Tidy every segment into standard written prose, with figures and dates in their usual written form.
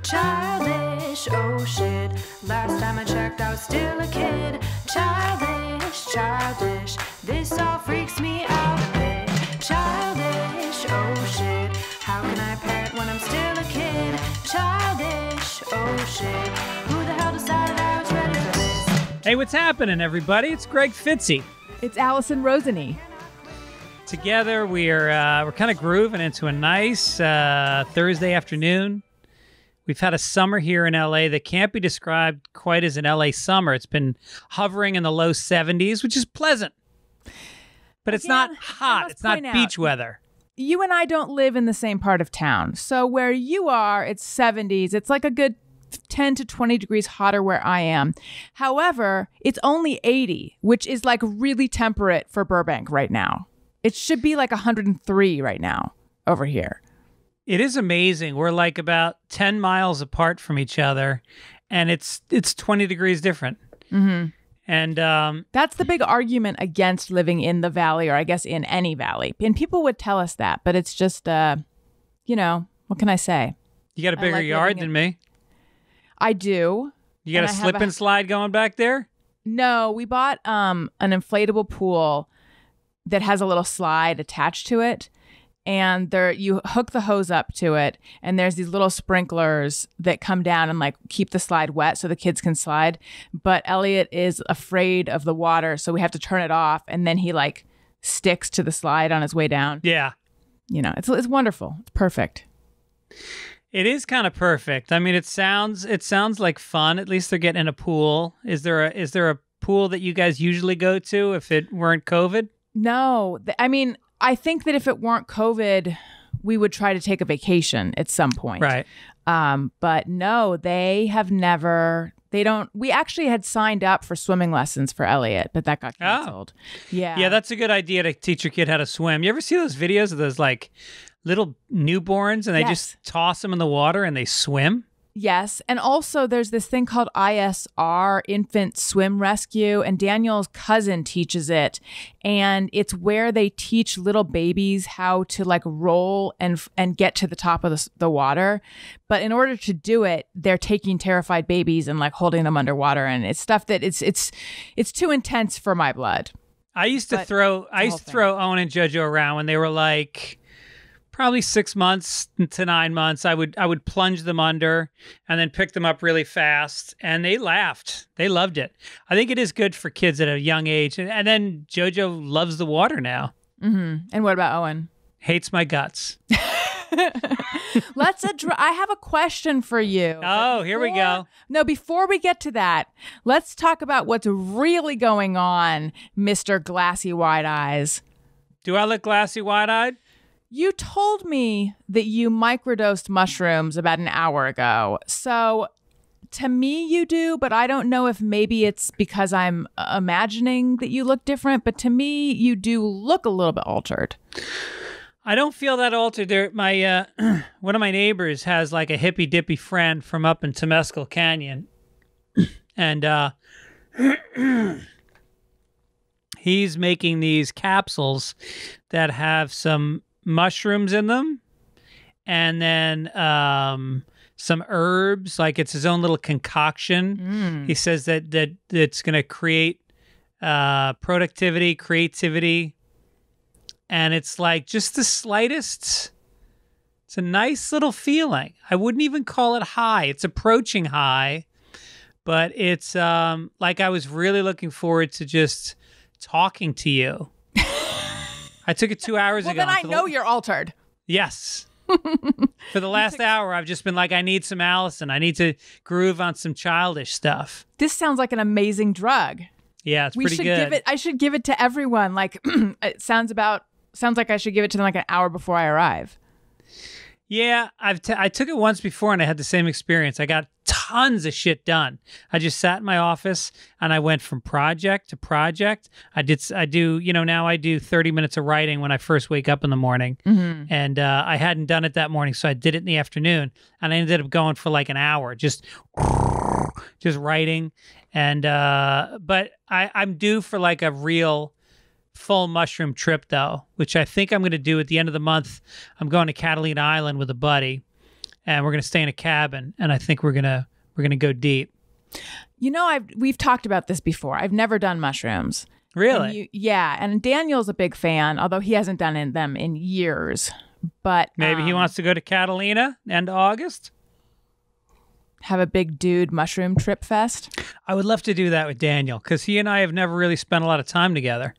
Childish, oh shit. Last time I checked, I was still a kid. Childish, childish. This all freaks me out a bit. Childish, oh shit. How can I parent when I'm still a kid? Childish, oh shit. Who the hell decided I was ready for this? Hey, what's happening, everybody? It's Greg Fitzy. It's Alison Rosen. Together, we're kind of grooving into a nice Thursday afternoon. We've had a summer here in LA that can't be described quite as an LA summer. It's been hovering in the low 70s, which is pleasant. But it's not hot. It's not beach weather. You and I don't live in the same part of town. So where you are, it's 70s. It's like a good 10 to 20 degrees hotter where I am. However, it's only 80, which is like really temperate for Burbank right now. It should be like 103 right now over here. It is amazing. We're like about 10 miles apart from each other, and it's 20 degrees different. Mm-hmm. And that's the big argument against living in the valley, or I guess in any valley. And people would tell us that, but it's just, what can I say? You got a bigger yard than me. I do. You got a slip and slide going back there? No, we bought an inflatable pool that has a little slide attached to it. And you hook the hose up to it, and there's these little sprinklers that come down and like keep the slide wet so the kids can slide. But Elliot is afraid of the water, so we have to turn it off, and then he like sticks to the slide on his way down. Yeah. It's wonderful. It's perfect. It is kind of perfect. I mean, it sounds like fun. At least they're getting in a pool. Is there a pool that you guys usually go to if it weren't COVID? No. I think that if it weren't COVID, we would try to take a vacation at some point. Right. But no, they have never. They don't. We actually had signed up for swimming lessons for Elliot, but that got canceled. Oh. Yeah. Yeah, that's a good idea to teach your kid how to swim. You ever see those videos of those like little newborns and they just toss them in the water and they swim? Yes. And also there's this thing called ISR, Infant Swim Rescue, and Daniel's cousin teaches it. And it's where they teach little babies how to like roll and get to the top of the water. But in order to do it, they're taking terrified babies and like holding them underwater. And it's stuff that it's too intense for my blood. I used to throw Owen and JoJo around when they were like probably 6 months to 9 months. I would plunge them under and then pick them up really fast, and they laughed. They loved it. I think it is good for kids at a young age. And then JoJo loves the water now. Mm-hmm. And what about Owen? Hates my guts. I have a question for you. Oh, here we go. No, before we get to that, let's talk about what's really going on, Mr. Glassy Wide Eyes. Do I look glassy wide-eyed? You told me that you microdosed mushrooms about an hour ago. So to me, you do, but I don't know if maybe it's because I'm imagining that you look different. But to me, you do look a little bit altered. I don't feel that altered. My one of my neighbors has like a hippy dippy friend from up in Temescal Canyon, and he's making these capsules that have some mushrooms in them, and then some herbs. Like it's his own little concoction. He says that it's going to create productivity, creativity, and it's like just the slightest. It's a nice little feeling. I wouldn't even call it high. It's approaching high, but it's like I was really looking forward to just talking to you. I took it 2 hours ago. Well, then I know you're altered. Yes. For the last hour, I've just been like, I need some Alison. I need to groove on some Childish stuff. This sounds like an amazing drug. Yeah, it's pretty good. I should give it to everyone. Like, it sounds like I should give it to them like an hour before I arrive. Yeah, I took it once before and I had the same experience. I got tons of shit done. I just sat in my office and I went from project to project. Now I do 30 minutes of writing when I first wake up in the morning. Mm-hmm. And I hadn't done it that morning, so I did it in the afternoon. And I ended up going for like an hour, just writing. And but I'm due for like a real full mushroom trip though, which I think I'm going to do at the end of the month. I'm going to Catalina Island with a buddy. and we're gonna stay in a cabin, and I think we're gonna go deep. You know, we've talked about this before. I've never done mushrooms. Really? Yeah, and Daniel's a big fan, although he hasn't done them in years. But Maybe he wants to go to Catalina end of August. Have a big dude mushroom trip fest. I would love to do that with Daniel because he and I have never really spent a lot of time together.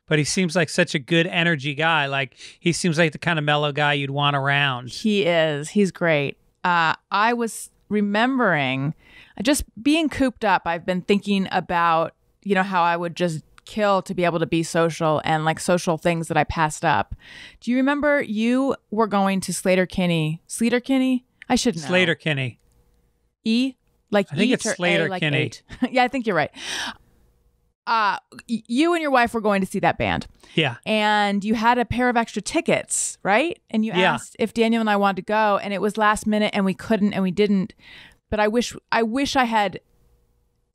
But he seems like such a good energy guy. Like he seems like the kind of mellow guy you'd want around. He is. He's great. I was remembering just being cooped up. I've been thinking about, how I would just kill to be able to be social and like social things that I passed up. Do you remember you were going to Sleater-Kinney? I should know. Sleater-Kinney. E? Like I think eat it's or Sleater-Kinney. A, like yeah, I think you're right. You and your wife were going to see that band. Yeah. And you had a pair of extra tickets, right? And you asked if Daniel and I wanted to go, and it was last minute and we couldn't and we didn't. But I wish I had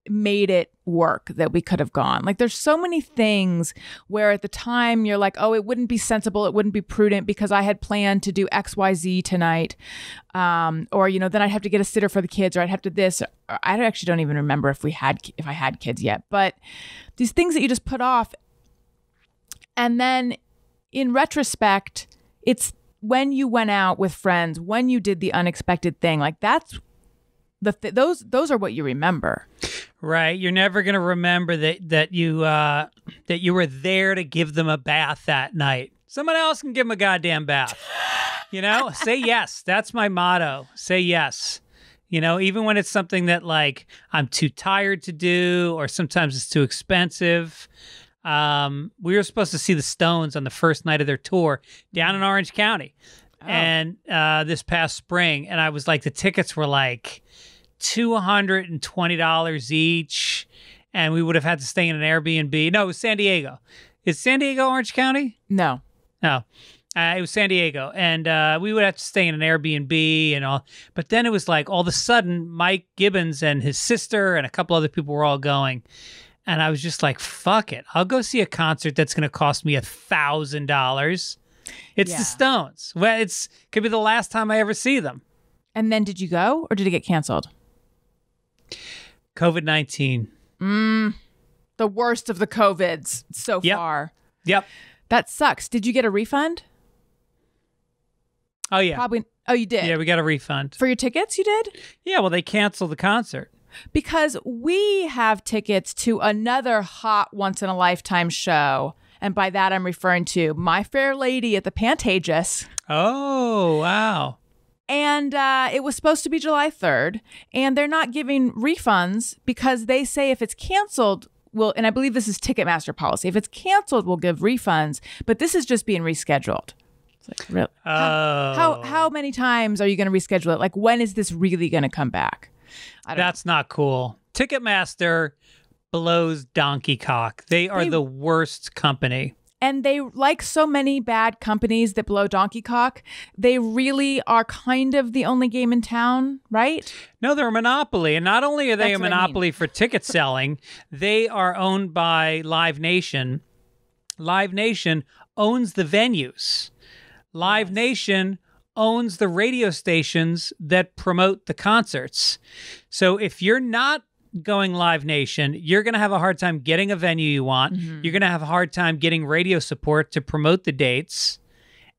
made it work that we could have gone. Like there's so many things where at the time you're like, oh, it wouldn't be sensible, it wouldn't be prudent because I had planned to do XYZ tonight. Or then I'd have to get a sitter for the kids, or I'd have to this. Or I actually don't even remember if I had kids yet. But these things that you just put off. And then in retrospect, it's when you went out with friends, when you did the unexpected thing, like that's those are what you remember. Right. You're never going to remember that you were there to give them a bath that night. Someone else can give them a goddamn bath. Say yes. That's my motto. Say yes. Even when it's something that like I'm too tired to do, or sometimes it's too expensive. We were supposed to see the Stones on the first night of their tour down in Orange County. Oh. And this past spring. And I was like, the tickets were like $220 each, and we would have had to stay in an Airbnb. No, it was San Diego. Is San Diego Orange County? No. It was San Diego, and we would have to stay in an Airbnb and all. But then it was like all of a sudden, Mike Gibbons and his sister and a couple other people were all going, and I was just like, "Fuck it, I'll go see a concert that's going to cost me $1,000." It's the Stones. Well, could be the last time I ever see them. And then did you go, or did it get canceled? COVID-19. The worst of the COVIDs so far. Yep. That sucks. Did you get a refund? Oh, yeah. Probably. Oh, you did? Yeah, we got a refund. For your tickets, you did? Yeah, well, they canceled the concert. Because we have tickets to another hot once-in-a-lifetime show. And by that, I'm referring to My Fair Lady at the Pantages. Oh, wow. And it was supposed to be July 3rd. And they're not giving refunds because they say if it's canceled, and I believe this is Ticketmaster policy, if it's canceled, we'll give refunds. But this is just being rescheduled. It's like, really? How many times are you going to reschedule it? Like, when is this really going to come back? That's not cool. Ticketmaster blows donkey cock. They are the worst company. And they, like so many bad companies that blow donkey cock, they really are kind of the only game in town, right? No, they're a monopoly. And not only are they a monopoly for ticket selling, they are owned by Live Nation. Live Nation owns the venues. Live Nation owns the radio stations that promote the concerts. So if you're not going Live Nation, you're going to have a hard time getting a venue you want. Mm-hmm. You're going to have a hard time getting radio support to promote the dates.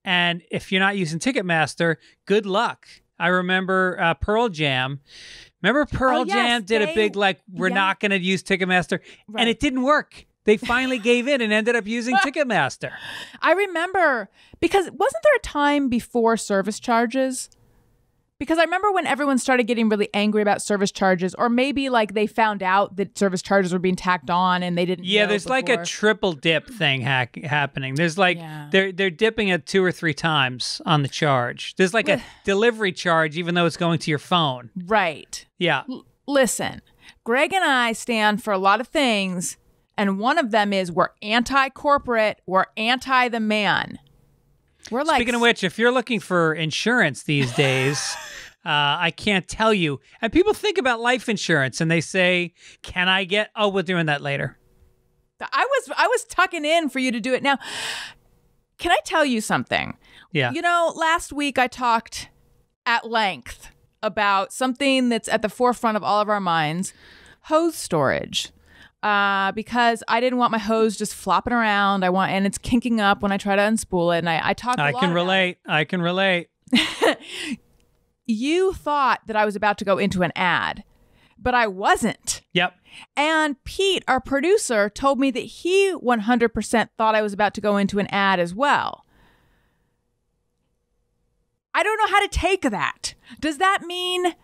And if you're not using Ticketmaster, good luck. I remember Pearl Jam. Remember Pearl Jam did a big, we're not going to use Ticketmaster. Right. And it didn't work. They finally gave in and ended up using Ticketmaster. I remember, because wasn't there a time before service charges? Because I remember when everyone started getting really angry about service charges, or maybe like they found out that service charges were being tacked on and they didn't know there's before. Like a triple dip thing happening. There's like, they're dipping it 2 or 3 times on the charge. There's like a delivery charge, even though it's going to your phone. Right. Yeah. Listen, Greg and I stand for a lot of things, and one of them is we're anti-corporate, we're anti the man. We're like, speaking of which, if you're looking for insurance these days, I can't tell you. And people think about life insurance and they say, can I get, we're doing that later. I was tucking in for you to do it now. Can I tell you something? Yeah. Last week I talked at length about something that's at the forefront of all of our minds, hose storage. Because I didn't want my hose just flopping around. And it's kinking up when I try to unspool it. And I talked a lot can relate. I can relate. You thought that I was about to go into an ad, but I wasn't. Yep. And Pete, our producer, told me that he 100% thought I was about to go into an ad as well. I don't know how to take that. Does that mean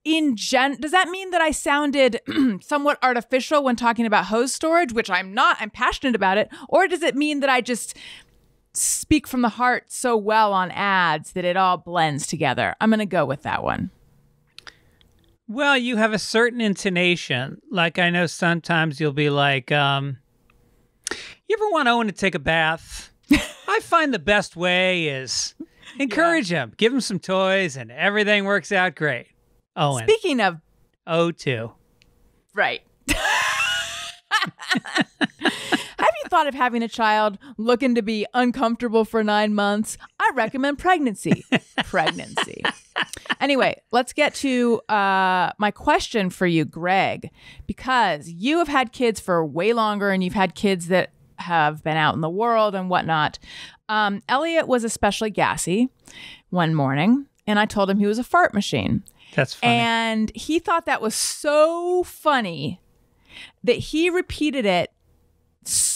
does that mean that I sounded somewhat artificial when talking about hose storage, which I'm not, I'm passionate about it? Or does it mean that I just speak from the heart so well on ads that it all blends together? I'm going to go with that one. Well, you have a certain intonation. Like I know sometimes you'll be like, you ever want Owen to take a bath? I find the best way is encourage him, give him some toys, and everything works out great. Owen. Speaking of O2. Right. Have you thought of having a child looking to be uncomfortable for 9 months? I recommend pregnancy. Anyway, let's get to my question for you, Greg, because you have had kids for way longer and you've had kids that have been out in the world and whatnot. Elliot was especially gassy one morning, and I told him he was a fart machine. That's funny. And he thought that was so funny that he repeated it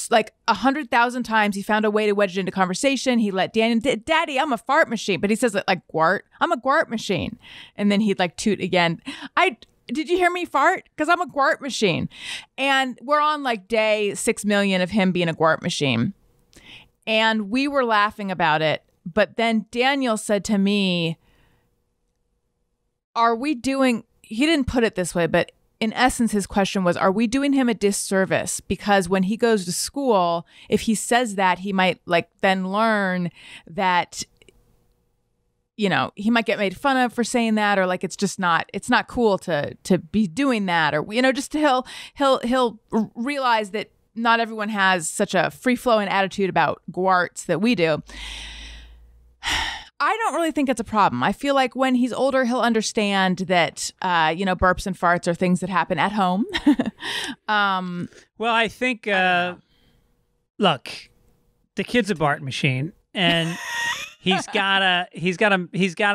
like 100,000 times. He found a way to wedge it into conversation. He let Daniel, Daddy, I'm a fart machine. But he says it like gwart. I'm a gwart machine. And then he'd like toot again. Did you hear me fart? Because I'm a gwart machine. And we're on like day 6 million of him being a gwart machine. And we were laughing about it. But then Daniel said to me, he didn't put it this way, but in essence, his question was, are we doing him a disservice? Because when he goes to school, if he says that, he might like then learn that, you know, he might get made fun of for saying that, or like, it's not cool to be doing that, or, you know, just he'll realize that not everyone has such a free flowing attitude about gwarts that we do. I don't really think it's a problem. I feel like when he's older, he'll understand that, burps and farts are things that happen at home. Well, I think, look, the kid's a fart machine, and he's gotta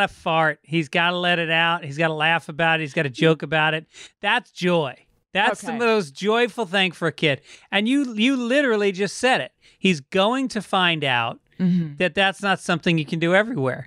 fart. He's gotta let it out. He's gotta laugh about it. He's gotta joke about it. That's joy. That's the most joyful thing for a kid. And you literally just said it. He's going to find out that that's not something you can do everywhere.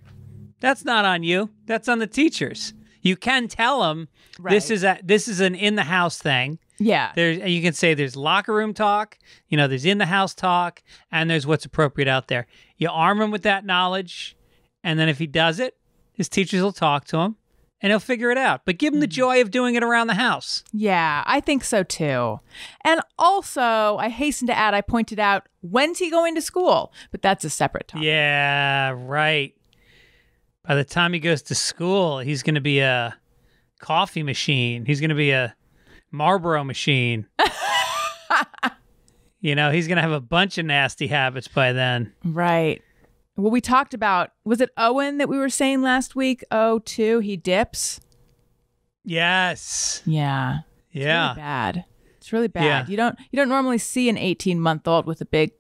That's not on you. That's on the teachers. You can tell them this is an in the house thing. Yeah. You can say there's locker room talk, there's in the house talk, and there's what's appropriate out there. You arm him with that knowledge, and then if he does it, his teachers will talk to him, and he'll figure it out. But give him the joy of doing it around the house. Yeah, I think so too. And also, I hasten to add, I pointed out, when's he going to school? But that's a separate topic. Yeah, right. By the time he goes to school, he's going to be a coffee machine. He's going to be a Marlboro machine. He's going to have a bunch of nasty habits by then. Right. Well, we talked about, was it Owen that we were saying last week? Oh, too, he dips. Yes. Yeah. Yeah. It's really bad. It's really bad. Yeah. You don't normally see an 18-month-old with a big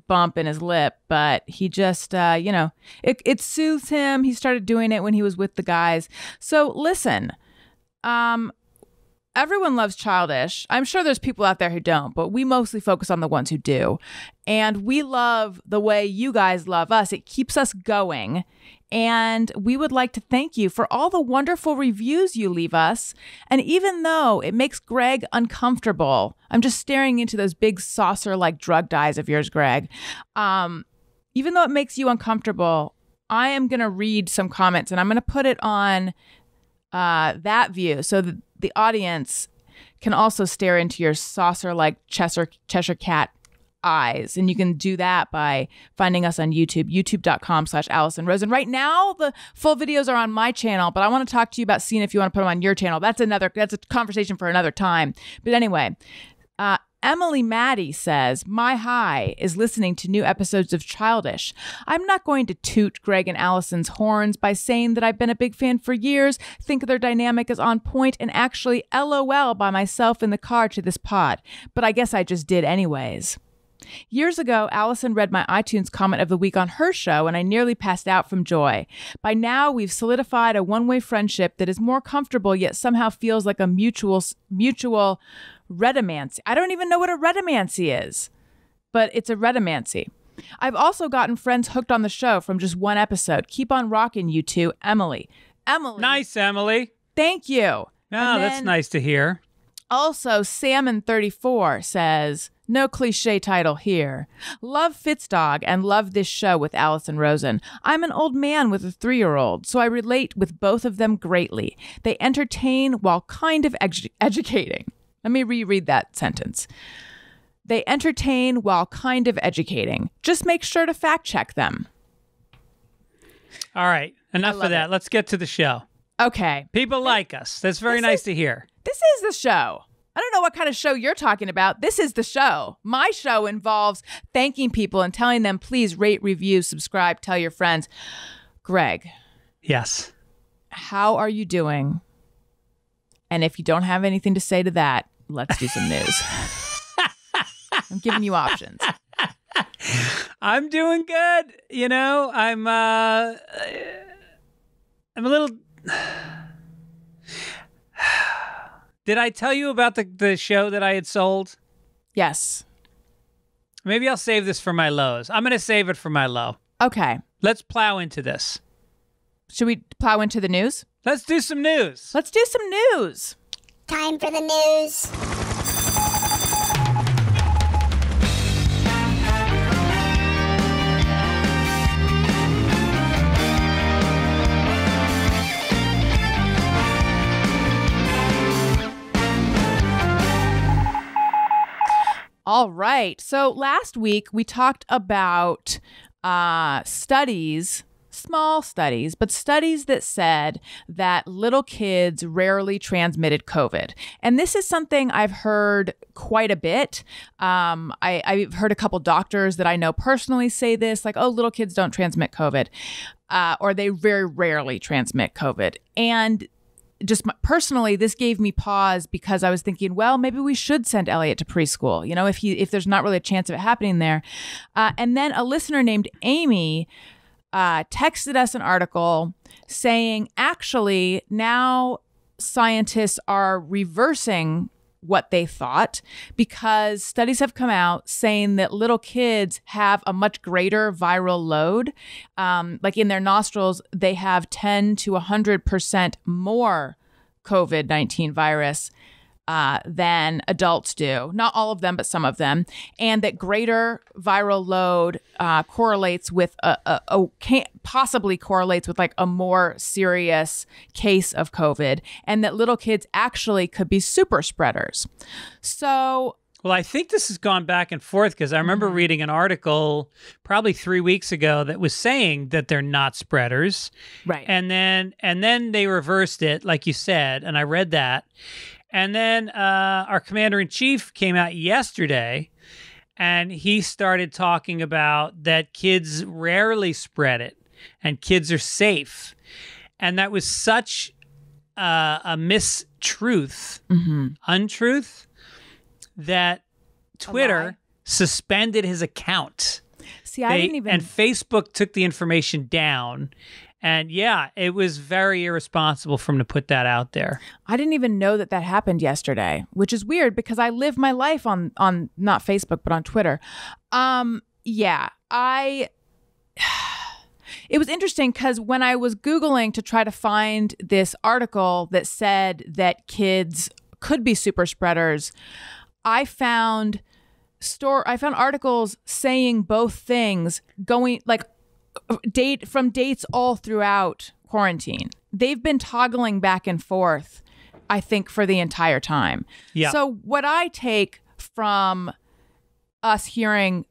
bump in his lip, but he just, it soothes him. He started doing it when he was with the guys. So listen, everyone loves Childish. I'm sure there's people out there who don't, but we mostly focus on the ones who do. And we love the way you guys love us. It keeps us going. And we would like to thank you for all the wonderful reviews you leave us. And even though it makes Greg uncomfortable, I'm just staring into those big saucer-like drugged eyes of yours, Greg. Even though it makes you uncomfortable, I am going to read some comments, and I'm going to put it on that view so that the audience can also stare into your saucer-like Cheshire cat eyes. And you can do that by finding us on YouTube, youtube.com/Alison Rosen. Right now, the full videos are on my channel, but I want to talk to you about seeing if you want to put them on your channel. That's a conversation for another time. But anyway, Emily Maddie says, my high is listening to new episodes of Childish. I'm not going to toot Greg and Alison's horns by saying that I've been a big fan for years, think their dynamic is on point, and actually LOL by myself in the car to this pod. But I guess I just did anyways. Years ago, Alison read my iTunes comment of the week on her show, and I nearly passed out from joy. By now, we've solidified a one-way friendship that is more comfortable, yet somehow feels like a mutual redimancy. I don't even know what a redimancy is, but it's a redimancy. I've also gotten friends hooked on the show from just one episode. Keep on rocking, you two. Emily. Nice, Emily. Thank you. Oh, that's nice to hear. Also, Salmon34 says, no cliche title here. Love Fitzdog and love this show with Alison Rosen. I'm an old man with a 3-year-old, so I relate with both of them greatly. They entertain while kind of educating. Let me reread that sentence. They entertain while kind of educating. Just make sure to fact check them. All right. Enough of that. Let's get to the show. Okay. People like us. That's very nice to hear. This is the show. I don't know what kind of show you're talking about. This is the show. My show involves thanking people and telling them, please rate, review, subscribe, tell your friends. Greg. Yes. How are you doing? And if you don't have anything to say to that, let's do some news. I'm giving you options. I'm doing good. You know, I'm a little... Did I tell you about the show that I had sold? Yes. Maybe I'll save this for my lows. I'm going to save it for my low. Okay. Let's plow into this. Should we plow into the news? Let's do some news. Let's do some news. Time for the news. All right. So last week we talked about studies, small studies, but studies that said that little kids rarely transmitted COVID. And this is something I've heard quite a bit. I've heard a couple doctors that I know personally say this, like, oh, little kids don't transmit COVID, or they very rarely transmit COVID. And just personally, this gave me pause because I was thinking, well, maybe we should send Elliot to preschool, you know, if there's not really a chance of it happening there. And then a listener named Amy texted us an article saying, actually, now scientists are reversing what they thought because studies have come out saying that little kids have a much greater viral load. Like in their nostrils, they have 10 to 100% more COVID-19 virus than adults do. Not all of them, but some of them. And that greater viral load correlates with possibly correlates with like a more serious case of COVID, and that little kids actually could be super spreaders. So, well, I think this has gone back and forth because I remember reading an article probably 3 weeks ago that was saying that they're not spreaders. Right. And then they reversed it, like you said, and I read that. And then our commander-in-chief came out yesterday, and he started talking about that kids rarely spread it, and kids are safe. And that was such a mistruth, untruth, that Twitter suspended his account. See, I didn't even... And Facebook took the information down. And yeah, it was very irresponsible for him to put that out there. I didn't even know that happened yesterday, which is weird because I live my life on not Facebook, but on Twitter. It was interesting because when I was Googling to try to find this article that said that kids could be super spreaders, I found articles saying both things, going like from dates all throughout quarantine. They've been toggling back and forth, I think, for the entire time. Yeah. So what I take from us hearing,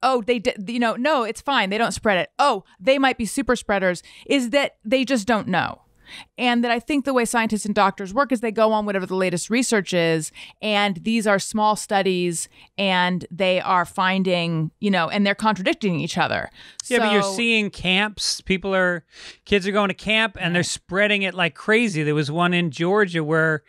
oh, they did, no, it's fine, they don't spread it. Oh, they might be super spreaders, is that they just don't know. And that I think the way scientists and doctors work is they go on whatever the latest research is. And these are small studies and they are finding, and they're contradicting each other. Yeah, but you're seeing camps. Kids are going to camp and they're spreading it like crazy. There was one in Georgia where,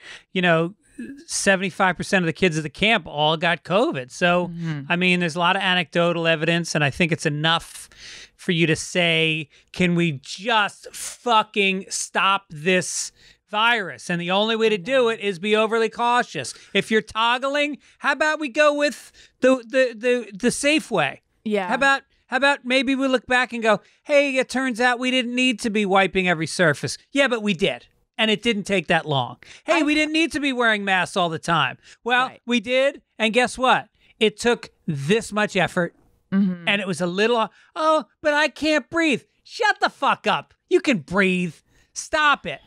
75% of the kids at the camp all got COVID. So, I mean, there's a lot of anecdotal evidence, and I think it's enough for you to say, can we just fucking stop this virus? And the only way to do it is be overly cautious. If you're toggling, how about we go with the safe way? Yeah. How about maybe we look back and go, hey, it turns out we didn't need to be wiping every surface. Yeah, but we did. And it didn't take that long. Hey, we didn't need to be wearing masks all the time. Well, we did. And guess what? It took this much effort. And it was a little, but I can't breathe. Shut the fuck up. You can breathe. Stop it.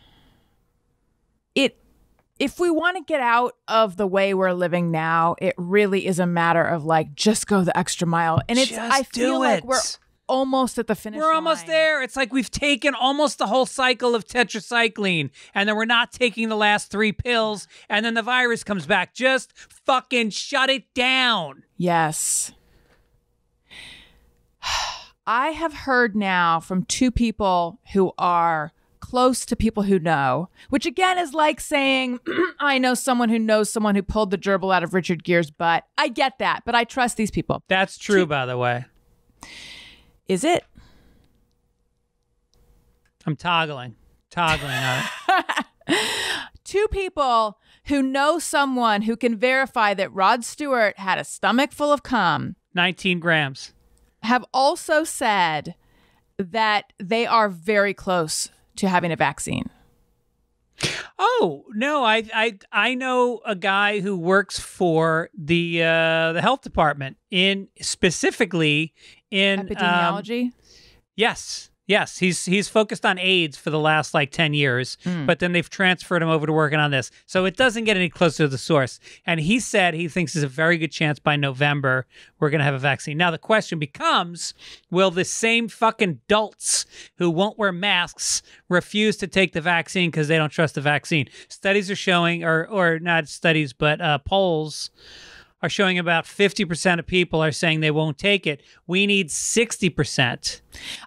If we want to get out of the way we're living now, it really is a matter of just go the extra mile. And I feel like we're almost at the finish line. We're almost there. It's like we've taken almost the whole cycle of tetracycline, and then we're not taking the last 3 pills, and then the virus comes back. Just fucking shut it down. Yes. I have heard now from 2 people who are close to people who know, which again is like saying, I know someone who knows someone who pulled the gerbil out of Richard Gere's butt. I get that, but I trust these people. That's true, by the way. Is it? I'm toggling on it. 2 people who know someone who can verify that Rod Stewart had a stomach full of cum. 19 grams. Have also said that they are very close to having a vaccine. Oh, no, I know a guy who works for the health department specifically in epidemiology. Yes, he's focused on AIDS for the last 10 years, but then they've transferred him over to working on this. So it doesn't get any closer to the source. And he said he thinks there's a very good chance by November we're going to have a vaccine. Now the question becomes, will the same fucking dolts who won't wear masks refuse to take the vaccine because they don't trust the vaccine? Studies are showing, or not studies, but polls are showing about 50% of people are saying they won't take it. We need 60%.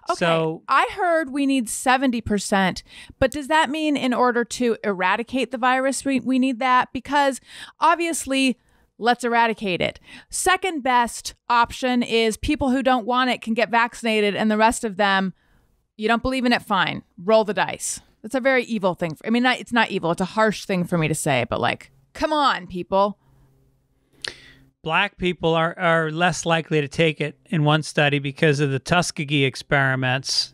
Okay, so I heard we need 70%, but does that mean in order to eradicate the virus, we need that? Because obviously, let's eradicate it. Second best option is people who don't want it can get vaccinated, and the rest of them, you don't believe in it, fine. Roll the dice. That's a very evil thing. It's not evil. It's a harsh thing for me to say, but come on, people. Black people are less likely to take it in one study because of the Tuskegee experiments.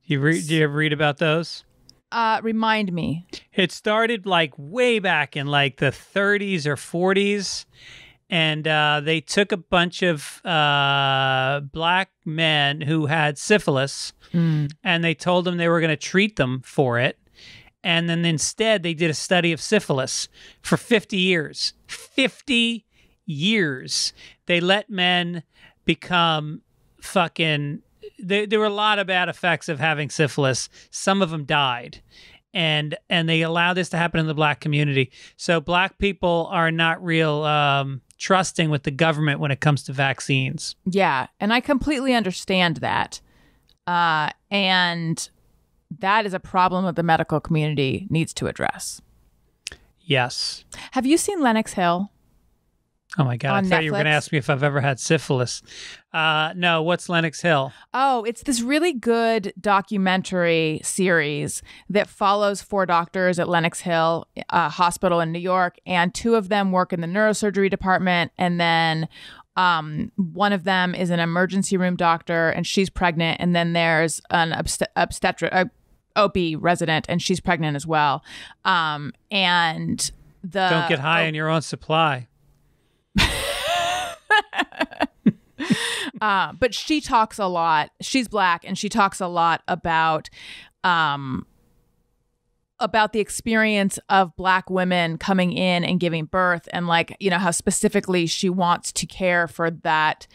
Do you ever read about those? Remind me. It started way back in the 30s or 40s. And they took a bunch of black men who had syphilis and they told them they were going to treat them for it. And then instead they did a study of syphilis for 50 years. 50 years. They let men become fucking... There were a lot of bad effects of having syphilis. Some of them died. And they allow this to happen in the black community. So black people are not real trusting with the government when it comes to vaccines. Yeah, and I completely understand that. And that is a problem that the medical community needs to address. Yes. Have you seen Lenox Hill? Oh my God, I thought Netflix? You were going to ask me if I've ever had syphilis. No, what's Lenox Hill? Oh, it's this really good documentary series that follows 4 doctors at Lenox Hill Hospital in New York, and 2 of them work in the neurosurgery department, and then one of them is an emergency room doctor, and she's pregnant, and then there's an obstetric OB resident, and she's pregnant as well. And Don't get high on your own supply. But she talks a lot. She's black, and she talks a lot about the experience of black women coming in and giving birth, and how specifically she wants to care for that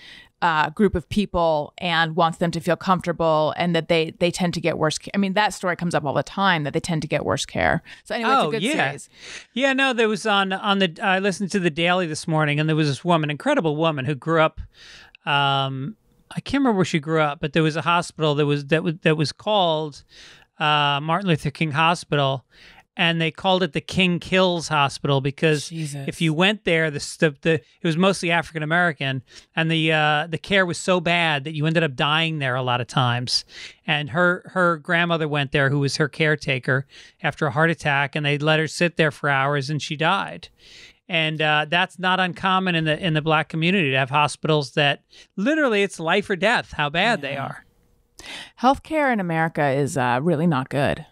group of people and wants them to feel comfortable, and that they tend to get worse care. I mean, that story comes up all the time, that they tend to get worse care. So anyway, it's a good series. Yeah, no, there was on the I listened to the Daily this morning, and there was this woman, incredible woman, who grew up. I can't remember where she grew up, but there was a hospital that was called Martin Luther King Hospital. And they called it the King Kills Hospital because if you went there, it was mostly African American, and the care was so bad that you ended up dying there a lot of times. And her grandmother went there, who was her caretaker, after a heart attack, and they let her sit there for hours, and she died. And that's not uncommon in the Black community, to have hospitals that literally it's life or death, how bad they are. Healthcare in America is really not good.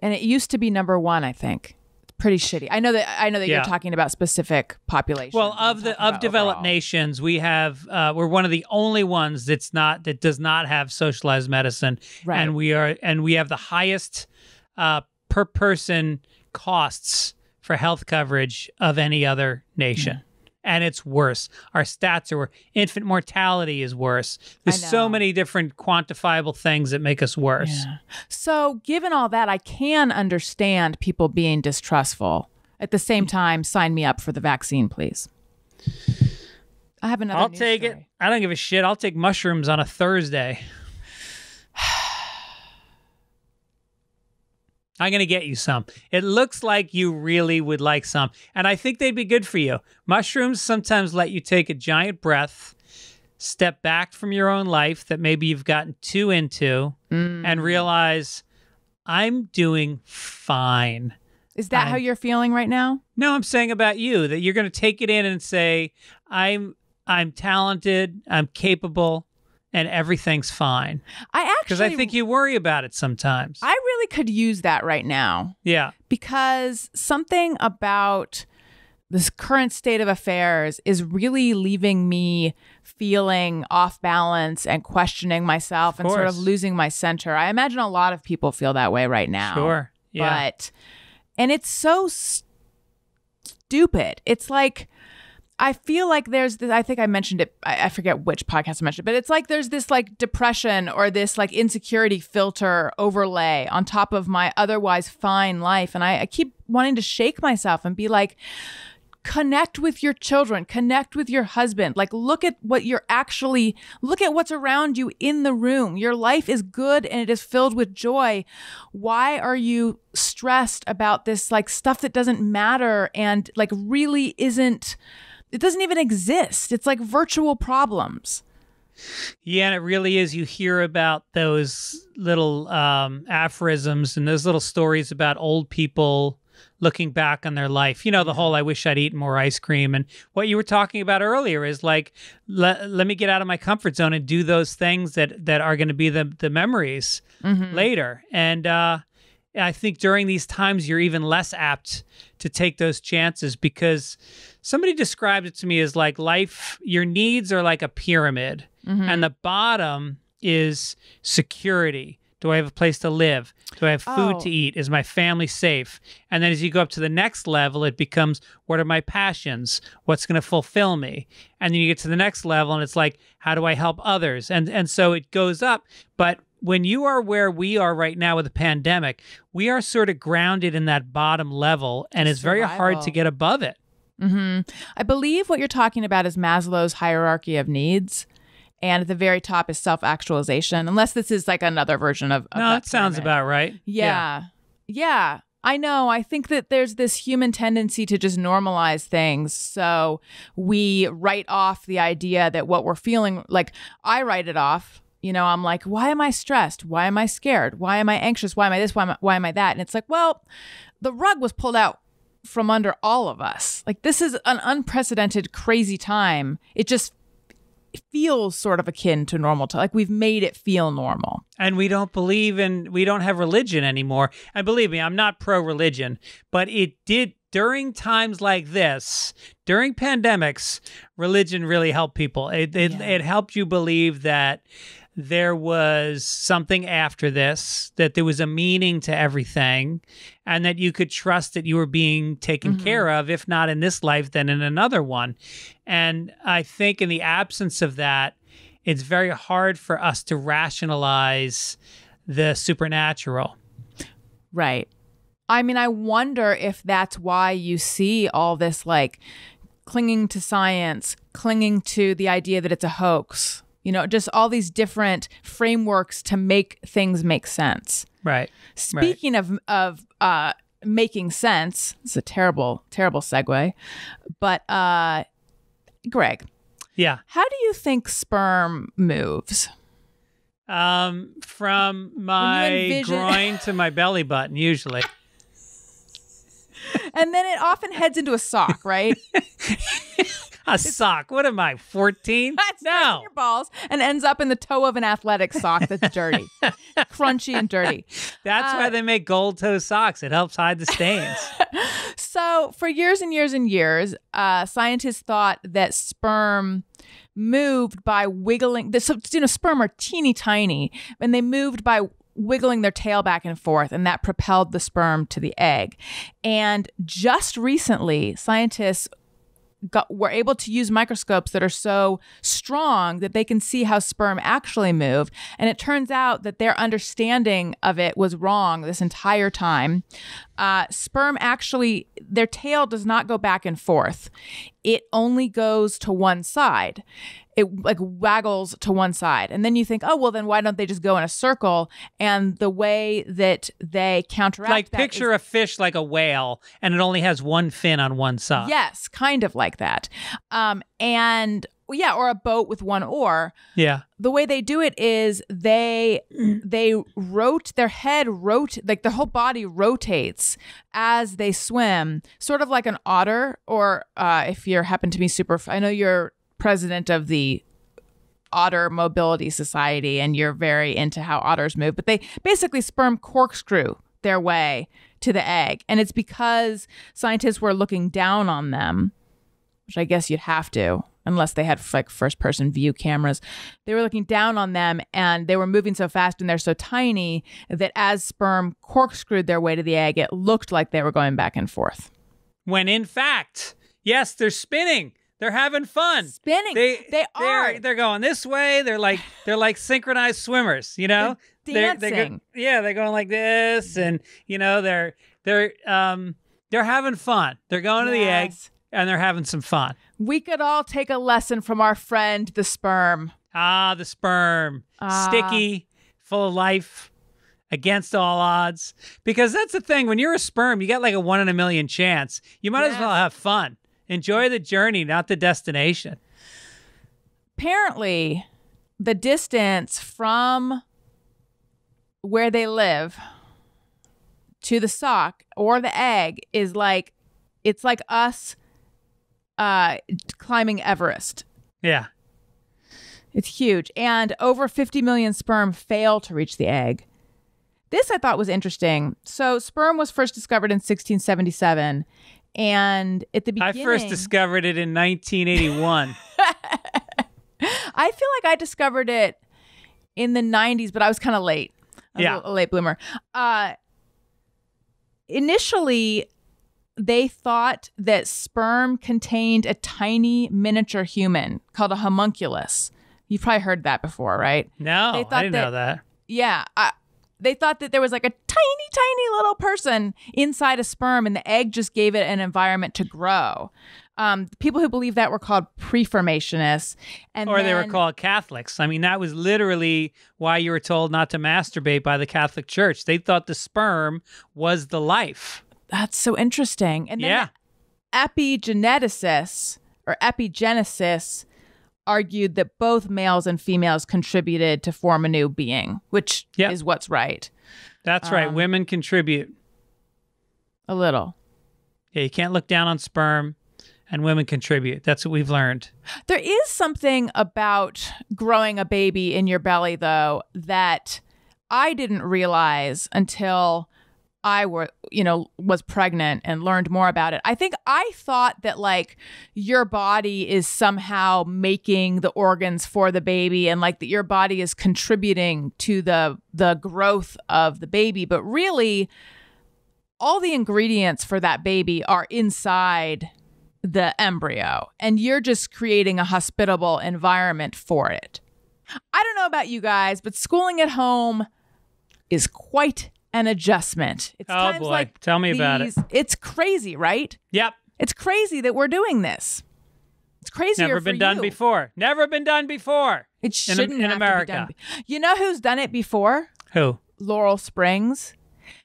And it used to be number one, I think. It's pretty shitty. I know that you're talking about specific populations. Well, of developed nations, we have we're one of the only ones that does not have socialized medicine, right. And we have the highest per person costs for health coverage of any other nation. And it's worse. Our stats are worse. Infant mortality is worse. There's so many different quantifiable things that make us worse. Yeah. So given all that, I can understand people being distrustful. At the same time, sign me up for the vaccine, please. I have another I'll take it. I don't give a shit. I'll take mushrooms on a Thursday. I'm going to get you some. It looks like you really would like some. And I think they'd be good for you. Mushrooms sometimes let you take a giant breath, step back from your own life that maybe you've gotten too into, and realize, I'm doing fine. Is that how you're feeling right now? No, I'm saying about you, that you're going to take it in and say, I'm talented, I'm capable, and everything's fine. Because I think you worry about it sometimes. I really could use that right now. Yeah. Because something about this current state of affairs is really leaving me feeling off balance and questioning myself and sort of losing my center. I imagine a lot of people feel that way right now. Sure. Yeah. And it's so stupid. It's like, I feel like there's this, I think I mentioned it, I forget which podcast I mentioned it, but it's like there's this like depression or this like insecurity filter overlay on top of my otherwise fine life. And I keep wanting to shake myself and be like, connect with your children, connect with your husband. Like, look at what's around you in the room. Your life is good and it is filled with joy. Why are you stressed about this like stuff that doesn't matter and like really isn't, it doesn't even exist. It's like virtual problems. Yeah, and it really is. You hear about those little aphorisms and those little stories about old people looking back on their life. You know, the whole I wish I'd eaten more ice cream. And what you were talking about earlier is like, let me get out of my comfort zone and do those things that are going to be the memories later. And I think during these times, you're even less apt to take those chances because somebody described it to me as like life, your needs are like a pyramid and the bottom is security. Do I have a place to live? Do I have food to eat? Is my family safe? And then as you go up to the next level, it becomes, what are my passions? What's going to fulfill me? And then you get to the next level and it's like, how do I help others? And so it goes up. But when you are where we are right now with the pandemic, we are sort of grounded in that bottom level and it's very hard to get above it. I believe what you're talking about is Maslow's hierarchy of needs. And at the very top is self-actualization, unless this is like another version of no, that sounds about right. Yeah. I know. I think that there's this human tendency to just normalize things. So we write off the idea that what we're feeling, like I write it off. You know, I'm like, why am I stressed? Why am I scared? Why am I anxious? Why am I this? Why am I that? And it's like, well, the rug was pulled out from under all of us. Like this is an unprecedented, crazy time. It just feels sort of akin to normal time. Like we've made it feel normal. And we don't have religion anymore. And believe me, I'm not pro-religion, but it did during times like this, during pandemics, religion really helped people. It helped you believe that there was something after this, that there was a meaning to everything, and that you could trust that you were being taken care of, if not in this life, then in another one. And I think in the absence of that, it's very hard for us to rationalize the supernatural. Right. I mean, I wonder if that's why you see all this like clinging to science, clinging to the idea that it's a hoax, just all these different frameworks to make things make sense. Right. Speaking of making sense, it's a terrible, terrible segue, but Greg. Yeah. How do you think sperm moves? From my groin to my belly button, usually. And then it often heads into a sock, right? A sock? What am I, 14? No. Your balls and ends up in the toe of an athletic sock that's dirty, crunchy and dirty. That's why they make gold toe socks. It helps hide the stains. So for years and years and years, scientists thought that sperm moved by wiggling. So, sperm are teeny tiny, and they moved by wiggling their tail back and forth, and that propelled the sperm to the egg. And just recently, scientists were able to use microscopes that are so strong that they can see how sperm actually move. And it turns out that their understanding of it was wrong this entire time. Sperm actually, their tail does not go back and forth. It only goes to one side. It like waggles to one side. And then you think, oh, well, then why don't they just go in a circle? And the way that they counteract like that picture a fish like a whale, and it only has one fin on one side. Yes, kind of like that. Or a boat with one oar. Yeah. The way they do it is they their head like the whole body rotates as they swim, sort of like an otter, or if you happen to be I know you're president of the Otter Mobility Society and you're very into how otters move, but they basically sperm corkscrew their way to the egg. And it's because scientists were looking down on them, which I guess you'd have to, unless they had like first person view cameras. They were looking down on them and they were moving so fast and they're so tiny that as sperm corkscrewed their way to the egg, it looked like they were going back and forth. When in fact, yes, they're spinning. They're having fun. Spinning. They are. They're going this way. They're like synchronized swimmers, They're dancing. They're going like this, and they're having fun. They're going to the egg, and they're having some fun. We could all take a lesson from our friend, the sperm. Ah, the sperm. Sticky, full of life, against all odds. Because that's the thing. When you're a sperm, you got like a 1 in a million chance. You might as well have fun. Enjoy the journey, not the destination. Apparently, the distance from where they live to the sock or the egg is like, it's like us climbing Everest. Yeah. It's huge. And over 50 million sperm fail to reach the egg. This I thought was interesting. So sperm was first discovered in 1677. And at the beginning, I first discovered it in 1981. I feel like I discovered it in the 90s, but I was kind of late. I was a late bloomer. Initially, they thought that sperm contained a tiny miniature human called a homunculus. You've probably heard that before, right? No, I didn't know that. Yeah. They thought that there was like a tiny, tiny little person inside a sperm, and the egg just gave it an environment to grow. People who believe that were called preformationists. They were called Catholics. I mean, that was literally why you were told not to masturbate by the Catholic Church. They thought the sperm was the life. That's so interesting. And then epigeneticists or epigeneticists argued that both males and females contributed to form a new being, which is what's right. That's right. Women contribute. A little. Yeah, you can't look down on sperm, and women contribute. That's what we've learned. There is something about growing a baby in your belly, though, that I didn't realize until I was pregnant and learned more about it. I think I thought that like your body is somehow making the organs for the baby and like that your body is contributing to the growth of the baby. But really, all the ingredients for that baby are inside the embryo, and you're just creating a hospitable environment for it. I don't know about you guys, but schooling at home is quite an adjustment. It's Oh boy, tell me about it. It's crazy, right? Yep. It's crazy that we're doing this. It's crazier Never been done before. Never been done before. It shouldn't in have America. to be done. You know who's done it before? Who? Laurel Springs.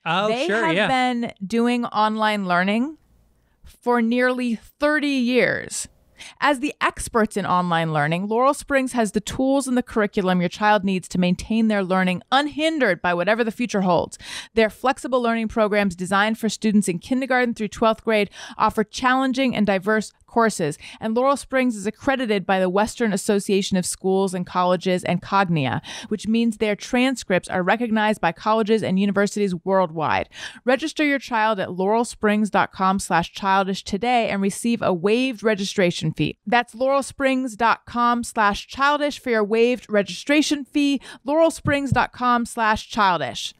Oh, They sure, have yeah. been doing online learning for nearly 30 years. As the experts in online learning, Laurel Springs has the tools and the curriculum your child needs to maintain their learning unhindered by whatever the future holds. Their flexible learning programs designed for students in kindergarten through 12th grade offer challenging and diverse courses, and Laurel Springs is accredited by the Western Association of Schools and Colleges and Cognia, which means their transcripts are recognized by colleges and universities worldwide. Register your child at laurelsprings.com/childish today and receive a waived registration fee. That's laurelsprings.com/childish for your waived registration fee. laurelsprings.com/childish.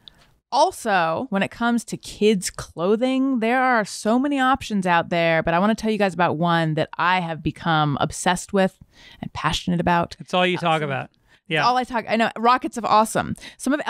Also, when it comes to kids' clothing, there are so many options out there, but I want to tell you guys about one that I have become obsessed with and passionate about. It's all you talk about. Yeah. All I talk, I know, Rockets of Awesome. Some of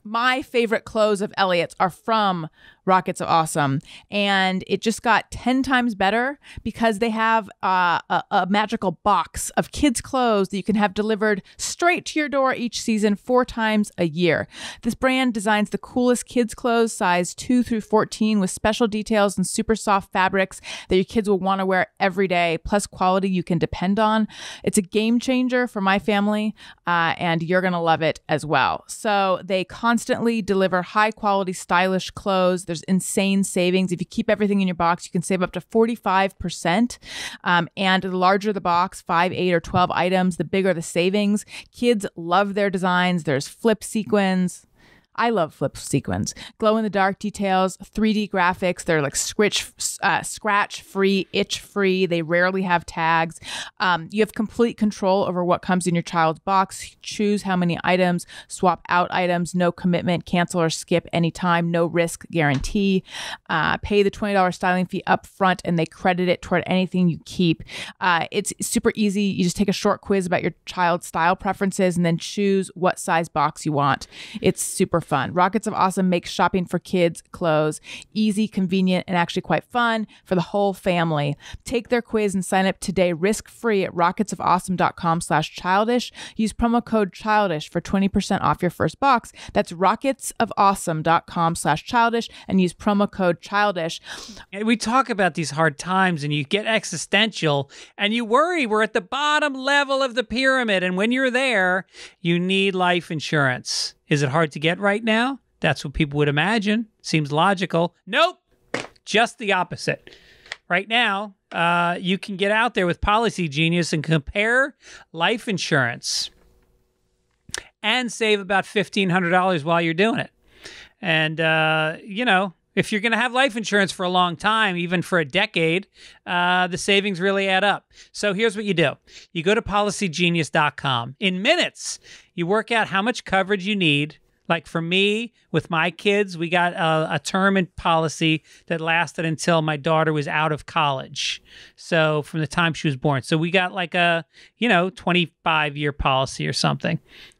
my favorite clothes of Elliot's are from Rockets of Awesome, and it just got 10 times better because they have a magical box of kids' clothes that you can have delivered straight to your door each season 4 times a year. This brand designs the coolest kids' clothes, size 2 through 14, with special details and super soft fabrics that your kids will want to wear every day, plus quality you can depend on. It's a game changer for my family, and you're going to love it as well. So they constantly deliver high-quality, stylish clothes. There's insane savings. If you keep everything in your box, you can save up to 45%. And the larger the box, 5, 8, or 12 items, the bigger the savings. Kids love their designs. There's flip sequins. I love flip sequins. Glow-in-the-dark details, 3D graphics. They're like scratch-free, itch-free. They rarely have tags. You have complete control over what comes in your child's box. Choose how many items, swap out items, no commitment, cancel or skip anytime, no risk guarantee. Pay the $20 styling fee up front, and they credit it toward anything you keep. It's super easy. You just take a short quiz about your child's style preferences and then choose what size box you want. It's super fun. Rockets of Awesome makes shopping for kids' clothes easy, convenient, and actually quite fun for the whole family. Take their quiz and sign up today risk-free at rocketsofawesome.com/childish. Use promo code childish for 20% off your first box. That's rocketsofawesome.com/childish and use promo code childish. We talk about these hard times and you get existential and you worry we're at the bottom level of the pyramid. And when you're there, you need life insurance. Is it hard to get right now? That's what people would imagine. Seems logical. Nope. Just the opposite. Right now, you can get out there with Policygenius and compare life insurance and save about $1,500 while you're doing it. And, if you're going to have life insurance for a long time, even for a decade, the savings really add up. So here's what you do. You go to policygenius.com. In minutes, you work out how much coverage you need. Like for me, with my kids, we got a term in policy that lasted until my daughter was out of college. So from the time she was born. So we got like a, 25-year policy or something.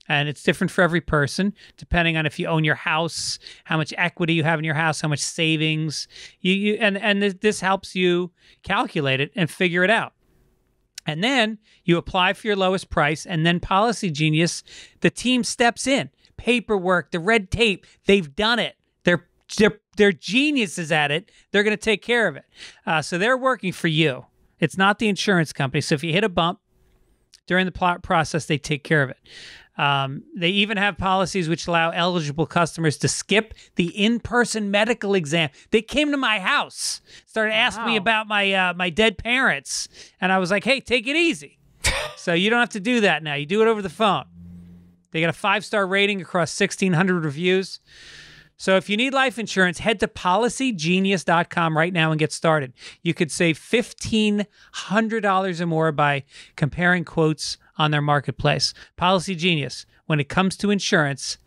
And it's different for every person, depending on if you own your house, how much equity you have in your house, how much savings. This helps you calculate it and figure it out. And then you apply for your lowest price, and then Policygenius, the team steps in. Paperwork, the red tape, they've done it. They're geniuses at it. They're going to take care of it. So they're working for you. It's not the insurance company. So if you hit a bump during the process, they take care of it. They even have policies which allow eligible customers to skip the in-person medical exam. They came to my house, started asking me about my dead parents, and I was like, hey, take it easy. So you don't have to do that now. You do it over the phone. They got a 5-star rating across 1,600 reviews. So if you need life insurance, head to policygenius.com right now and get started. You could save $1,500 or more by comparing quotes on their marketplace. Policygenius, when it comes to insurance,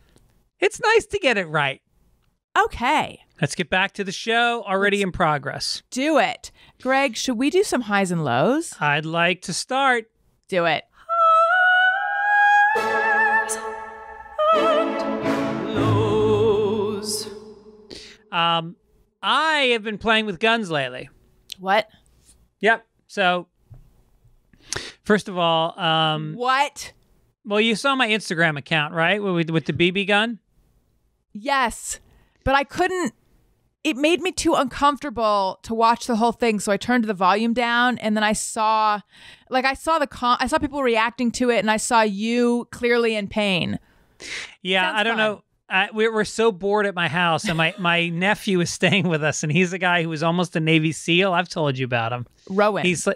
it's nice to get it right. Okay. Let's get back to the show, already in progress. Do it. Greg, should we do some highs and lows? I'd like to start. Do it. Lows. I have been playing with guns lately. What? Yep. So, first of all, What? well, you saw my Instagram account, right? With the BB gun? Yes. But I couldn't. It made me too uncomfortable to watch the whole thing, so I turned the volume down, and then I saw people reacting to it, and I saw you clearly in pain. Yeah, Sounds I don't fun. know. We're so bored at my house, and my nephew is staying with us, and he's a guy who was almost a Navy SEAL. I've told you about him. Rowan. He's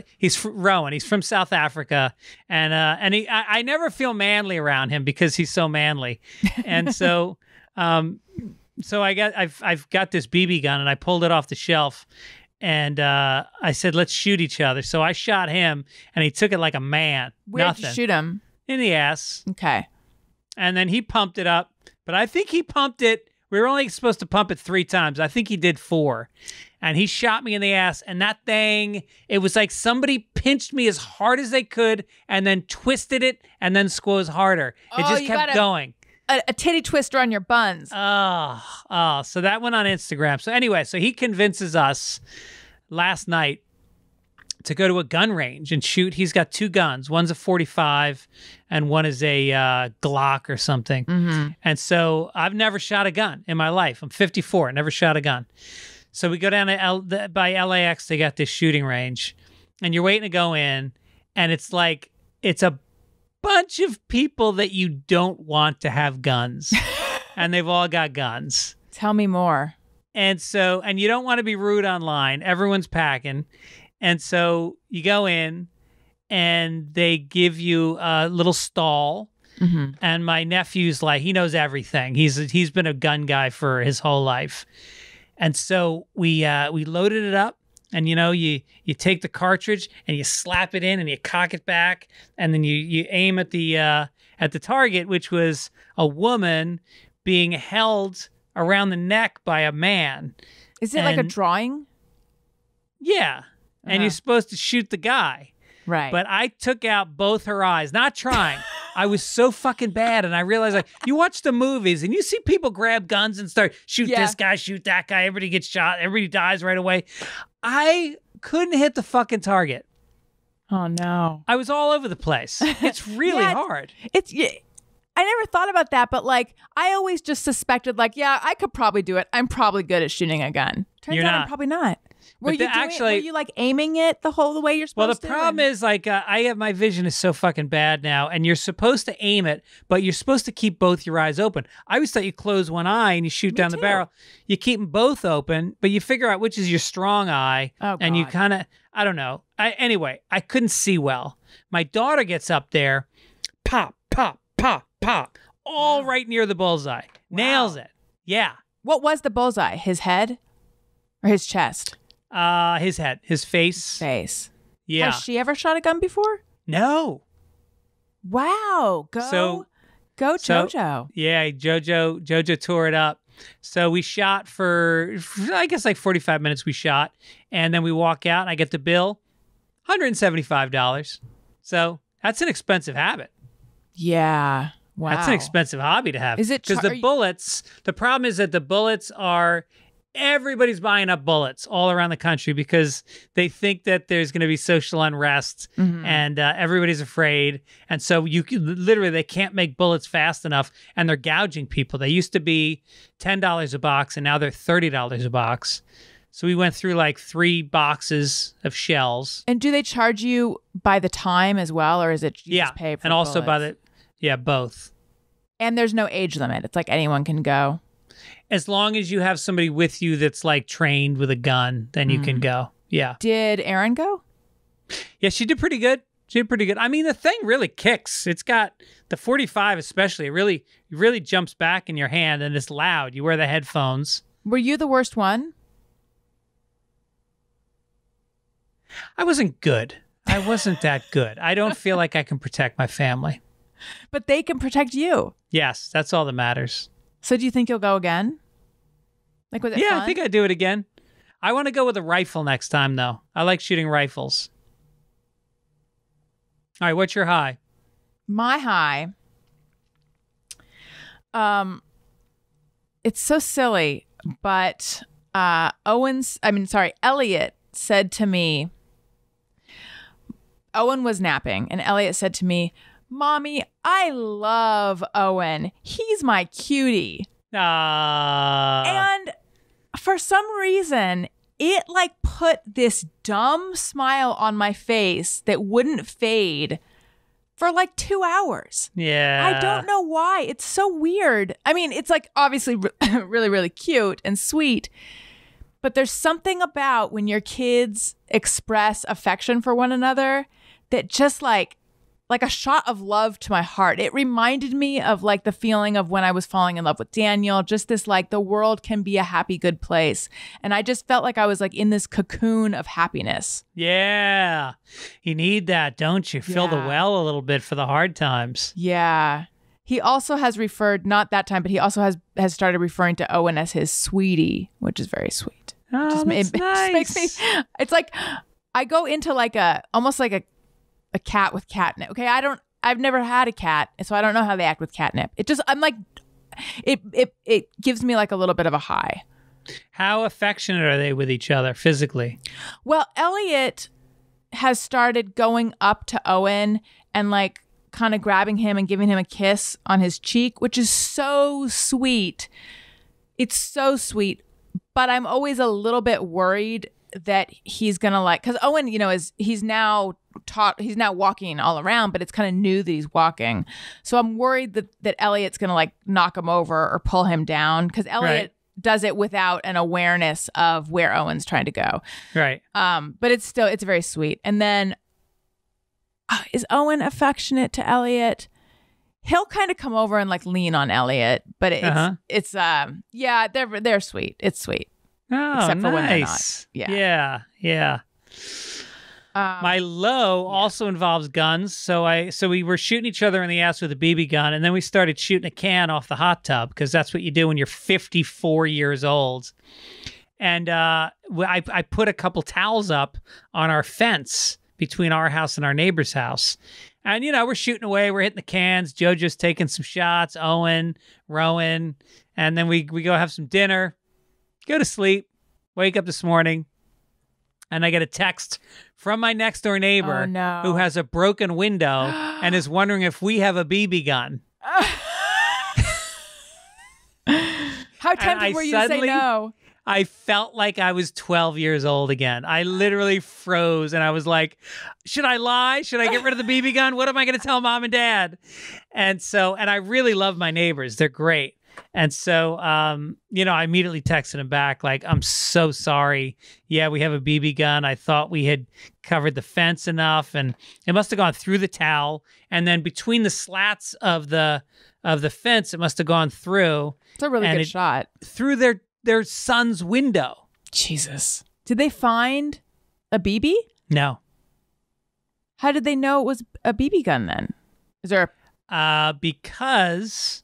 Rowan. He's from South Africa, and I never feel manly around him because he's so manly, and so so I've got this BB gun, and I pulled it off the shelf, and I said, let's shoot each other. So I shot him, and he took it like a man. Where'd you shoot him? In the ass. Okay. And then he pumped it up, but I think he pumped it. We were only supposed to pump it 3 times. I think he did 4. And he shot me in the ass. And that thing, it was like somebody pinched me as hard as they could and then twisted it and then squoze harder. It just kept going. A titty twister on your buns. So that went on Instagram. So anyway, so he convinces us last night to go to a gun range and shoot. He's got 2 guns. One's a 45 and one is a Glock or something. Mm-hmm. And so I've never shot a gun in my life. I'm 54, never shot a gun. So we go down to by LAX. They got this shooting range, and you're waiting to go in, and it's like it's a bunch of people that you don't want to have guns, and they've all got guns. Tell me more. And so, and you don't want to be rude online. Everyone's packing. And so you go in and they give you a little stall. Mm-hmm. And my nephew's like, he knows everything. He's been a gun guy for his whole life. And so we loaded it up, and you take the cartridge and you slap it in and you cock it back, and then you aim at the target, which was a woman being held around the neck by a man. Is it like a drawing? Yeah. And you're supposed to shoot the guy. Right. But I took out both her eyes, not trying. I was so fucking bad. And I realized, like, you watch the movies and you see people grab guns and start, shoot this guy, shoot that guy. Everybody gets shot. Everybody dies right away. I couldn't hit the fucking target. Oh, no. I was all over the place. It's really hard. I never thought about that, but like, I always just suspected, like, I could probably do it. I'm probably good at shooting a gun. Turns out I'm probably not. Were you like aiming it the whole way you're supposed to? Well, the problem is, like, my vision is so fucking bad now, and you're supposed to aim it, but you're supposed to keep both your eyes open. I always thought you close one eye and you shoot down the barrel. You keep them both open, but you figure out which is your strong eye, and you kind of, I don't know. Anyway, I couldn't see well. My daughter gets up there, pop, pop, pop, pop, all right near the bullseye. Nails it. Yeah. What was the bullseye? His head or his chest? His head, his face. Face. Yeah. Has she ever shot a gun before? No. Wow. Go JoJo. Yeah, JoJo tore it up. So we shot for I guess like 45 minutes we shot, and then we walk out and I get the bill, $175. So that's an expensive habit. Yeah. Wow. That's an expensive hobby to have. Is it? Because the problem is that the bullets are, everybody's buying up bullets all around the country because they think that there's going to be social unrest, and everybody's afraid. And so they can't make bullets fast enough, and they're gouging people. They used to be $10 a box, and now they're $30 a box. So we went through like 3 boxes of shells. And do they charge you by the time as well, or is it you just pay for and also bullets? both. And there's no age limit. It's like anyone can go. As long as you have somebody with you that's like trained with a gun, then you can go. Yeah. Did Erin go? Yeah, she did pretty good. She did pretty good. I mean, the thing really kicks. It's got the 45 especially. It really jumps back in your hand and it's loud. You wear the headphones. Were you the worst one? I wasn't good. I wasn't that good. I don't feel like I can protect my family. But they can protect you. Yes, that's all that matters. So do you think you'll go again? Like, was it Yeah, fun? I think I'd do it again. I want to go with a rifle next time, though. I like shooting rifles. All right, what's your high? My high. It's so silly, but Elliot said to me, Owen was napping, and Elliot said to me, Mommy, I love Owen. He's my cutie. And for some reason, it like put this dumb smile on my face that wouldn't fade for like 2 hours. Yeah. I don't know why. It's so weird. I mean, it's like obviously really, really cute and sweet, but there's something about when your kids express affection for one another that just like a shot of love to my heart. It reminded me of like the feeling of when I was falling in love with Daniel, just this like the world can be a happy, good place. And I just felt like I was like in this cocoon of happiness. Yeah. You need that, don't you? Fill the well a little bit for the hard times. Yeah. He also has referred, not that time, but he also has started referring to Owen as his sweetie, which is very sweet. Oh, that's nice. Just makes me, it's like, I go into like almost like a cat with catnip. Okay, I've never had a cat, so I don't know how they act with catnip. It gives me like a little bit of a high. How affectionate are they with each other physically? Well, Elliot has started going up to Owen and like kind of grabbing him and giving him a kiss on his cheek, which is so sweet. It's so sweet, but I'm always a little bit worried that he's gonna like, because Owen, he's now walking all around, but it's kind of new that he's walking. So I'm worried that Elliot's gonna like knock him over or pull him down, because Elliot does it without an awareness of where Owen's trying to go. Right. But it's very sweet. And then is Owen affectionate to Elliot? He'll kind of come over and like lean on Elliot, but it's they're sweet. It's sweet. Oh, except for nice. when they're not. Yeah. My low also involves guns. So we were shooting each other in the ass with a BB gun, and then we started shooting a can off the hot tub, because that's what you do when you're 54 years old. And I put a couple towels up on our fence between our house and our neighbor's house. And, we're shooting away. We're hitting the cans. JoJo's taking some shots. Owen, Rowan. And then we go have some dinner. Go to sleep, wake up this morning, and I get a text from my next door neighbor who has a broken window and is wondering if we have a BB gun. How tempted were you to say no? I felt like I was 12 years old again. I literally froze, and I was like, should I lie? Should I get rid of the BB gun? What am I going to tell mom and dad? And I really love my neighbors. They're great. And so, I immediately texted him back, like, I'm so sorry. Yeah, we have a BB gun. I thought we had covered the fence enough, and it must have gone through the towel. And then between the slats of the fence, it must have gone through. It's a really good shot. Through their son's window. Jesus. Did they find a BB? No. How did they know it was a BB gun then? Is there because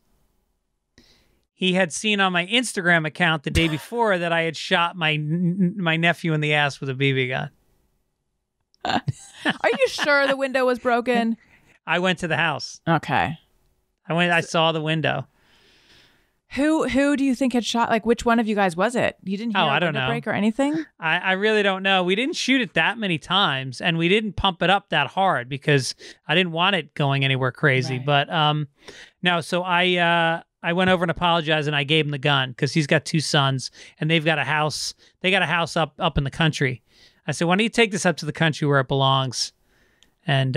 he had seen on my Instagram account the day before that I had shot my nephew in the ass with a BB gun. Are you sure the window was broken? I went to the house. Okay. I saw the window. Who do you think had shot? Like, which one of you guys was it? You didn't hear I a don't window know. break or anything? I really don't know. We didn't shoot it that many times, and we didn't pump it up that hard because I didn't want it going anywhere crazy. Right. But no, so I went over and apologized, and I gave him the gun because he's got two sons, and they've got a house. They got a house up in the country. I said, why don't you take this up to the country where it belongs? And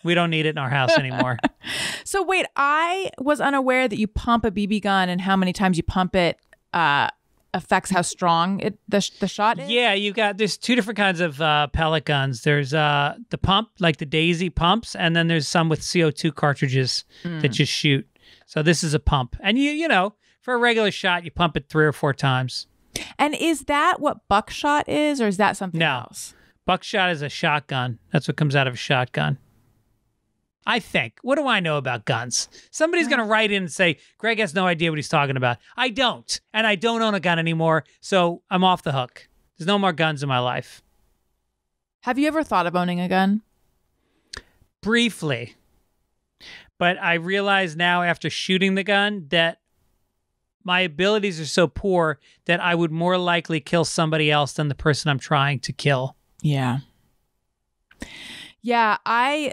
we don't need it in our house anymore. So wait, I was unaware that you pump a BB gun and how many times you pump it affects how strong the shot is? Yeah, there's two different kinds of pellet guns. There's the pump, like the Daisy pumps, and then there's some with CO2 cartridges that just shoot. So this is a pump. And you know, for a regular shot, you pump it 3 or 4 times. And is that what buckshot is, or is that something else? Buckshot is a shotgun. That's what comes out of a shotgun. I think. What do I know about guns? Somebody's going to write in and say, Greg has no idea what he's talking about. I don't. And I don't own a gun anymore, so I'm off the hook. There's no more guns in my life. Have you ever thought of owning a gun? Briefly. But I realize now after shooting the gun that my abilities are so poor that I would more likely kill somebody else than the person I'm trying to kill. Yeah. Yeah, I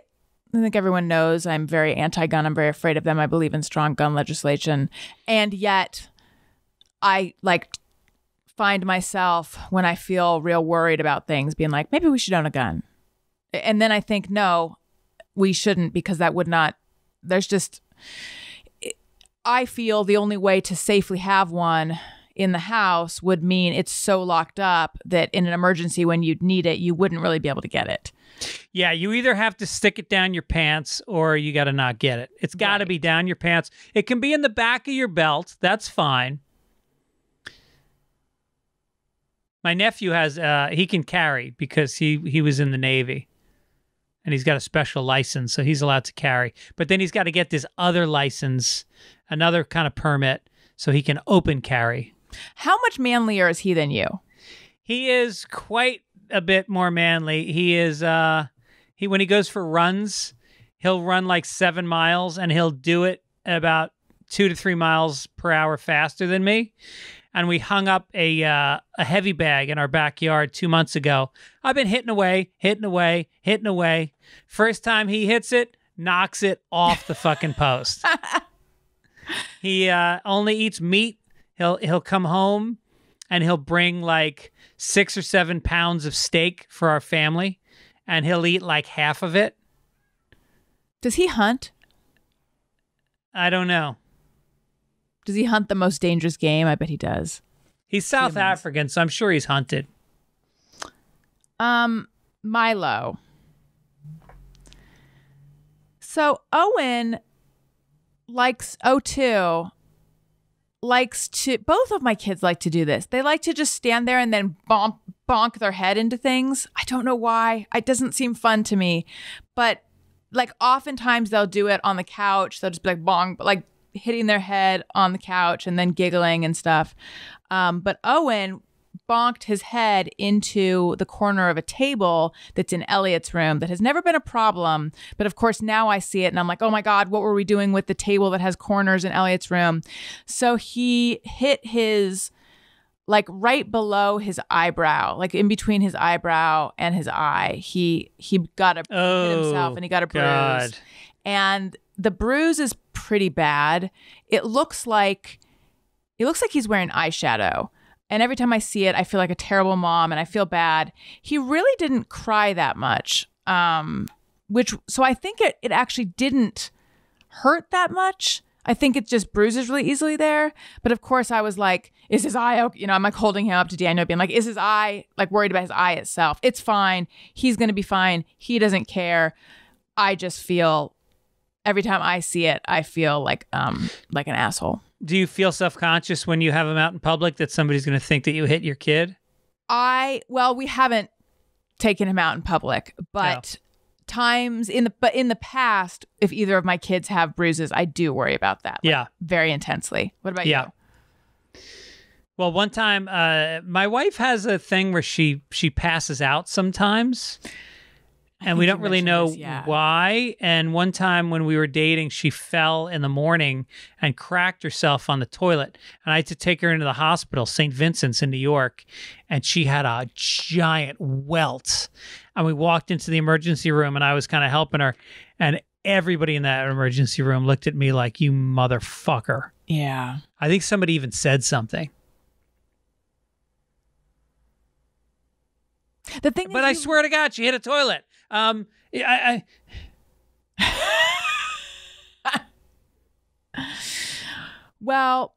think everyone knows I'm very anti-gun. I'm very afraid of them. I believe in strong gun legislation. And yet I find myself when I feel real worried about things being like, maybe we should own a gun. And then I think, no, we shouldn't, because that would not, I feel the only way to safely have one in the house would mean it's so locked up that in an emergency when you'd need it, you wouldn't really be able to get it. Yeah, you either have to stick it down your pants or you got to not get it. It's got to be down your pants. It can be in the back of your belt. That's fine. My nephew has, he can carry because he was in the Navy. And he's got a special license, so he's allowed to carry. But then he's got to get this other license, another kind of permit, so he can open carry. How much manlier is he than you? He is quite a bit more manly. He is, when he goes for runs, he'll run like 7 miles, and he'll do it about 2 to 3 miles per hour faster than me. And we hung up a heavy bag in our backyard 2 months ago. I've been hitting away. First time he hits it, knocks it off the fucking post. He only eats meat. He'll come home and he'll bring like 6 or 7 pounds of steak for our family, and he'll eat like half of it. Does he hunt? I don't know. Does he hunt the most dangerous game? I bet he does. He's South African, so I'm sure he's hunted. Milo. So Owen likes O2. Both of my kids like to do this. They like to just stand there and then bonk their head into things. I don't know why. It doesn't seem fun to me. But like oftentimes they'll do it on the couch. They'll just be like bonk, but like hitting their head on the couch and then giggling and stuff. But Owen bonked his head into the corner of a table that's in Elliot's room that has never been a problem. But of course, now I see it and I'm like, oh my God, what were we doing with the table that has corners in Elliot's room? So he hit his, like right below his eyebrow, like in between his eyebrow and his eye, he got hit himself and he got a bruise. And the bruise is pretty bad. It looks like he's wearing eyeshadow. And every time I see it, I feel like a terrible mom and I feel bad. He really didn't cry that much. So I think it actually didn't hurt that much. I think it just bruises really easily there. But of course I was like, is his eye okay? You know, I'm like holding him up to Daniel being like, is his eye, like worried about his eye itself? It's fine. He's going to be fine. He doesn't care. I just feel every time I see it, I feel like an asshole. Do you feel self-conscious when you have him out in public that somebody's going to think that you hit your kid? Well, we haven't taken him out in public, but times in the past, if either of my kids have bruises, I do worry about that. Very intensely. What about you? Well, one time, my wife has a thing where she passes out sometimes. And we don't really know why. And one time when we were dating, she fell in the morning and cracked herself on the toilet. And I had to take her into the hospital, St. Vincent's in New York. And she had a giant welt. And we walked into the emergency room and I was kind of helping her. And everybody in that emergency room looked at me like, you motherfucker. Yeah. I think somebody even said something. But I swear to God, she hit a toilet. Well,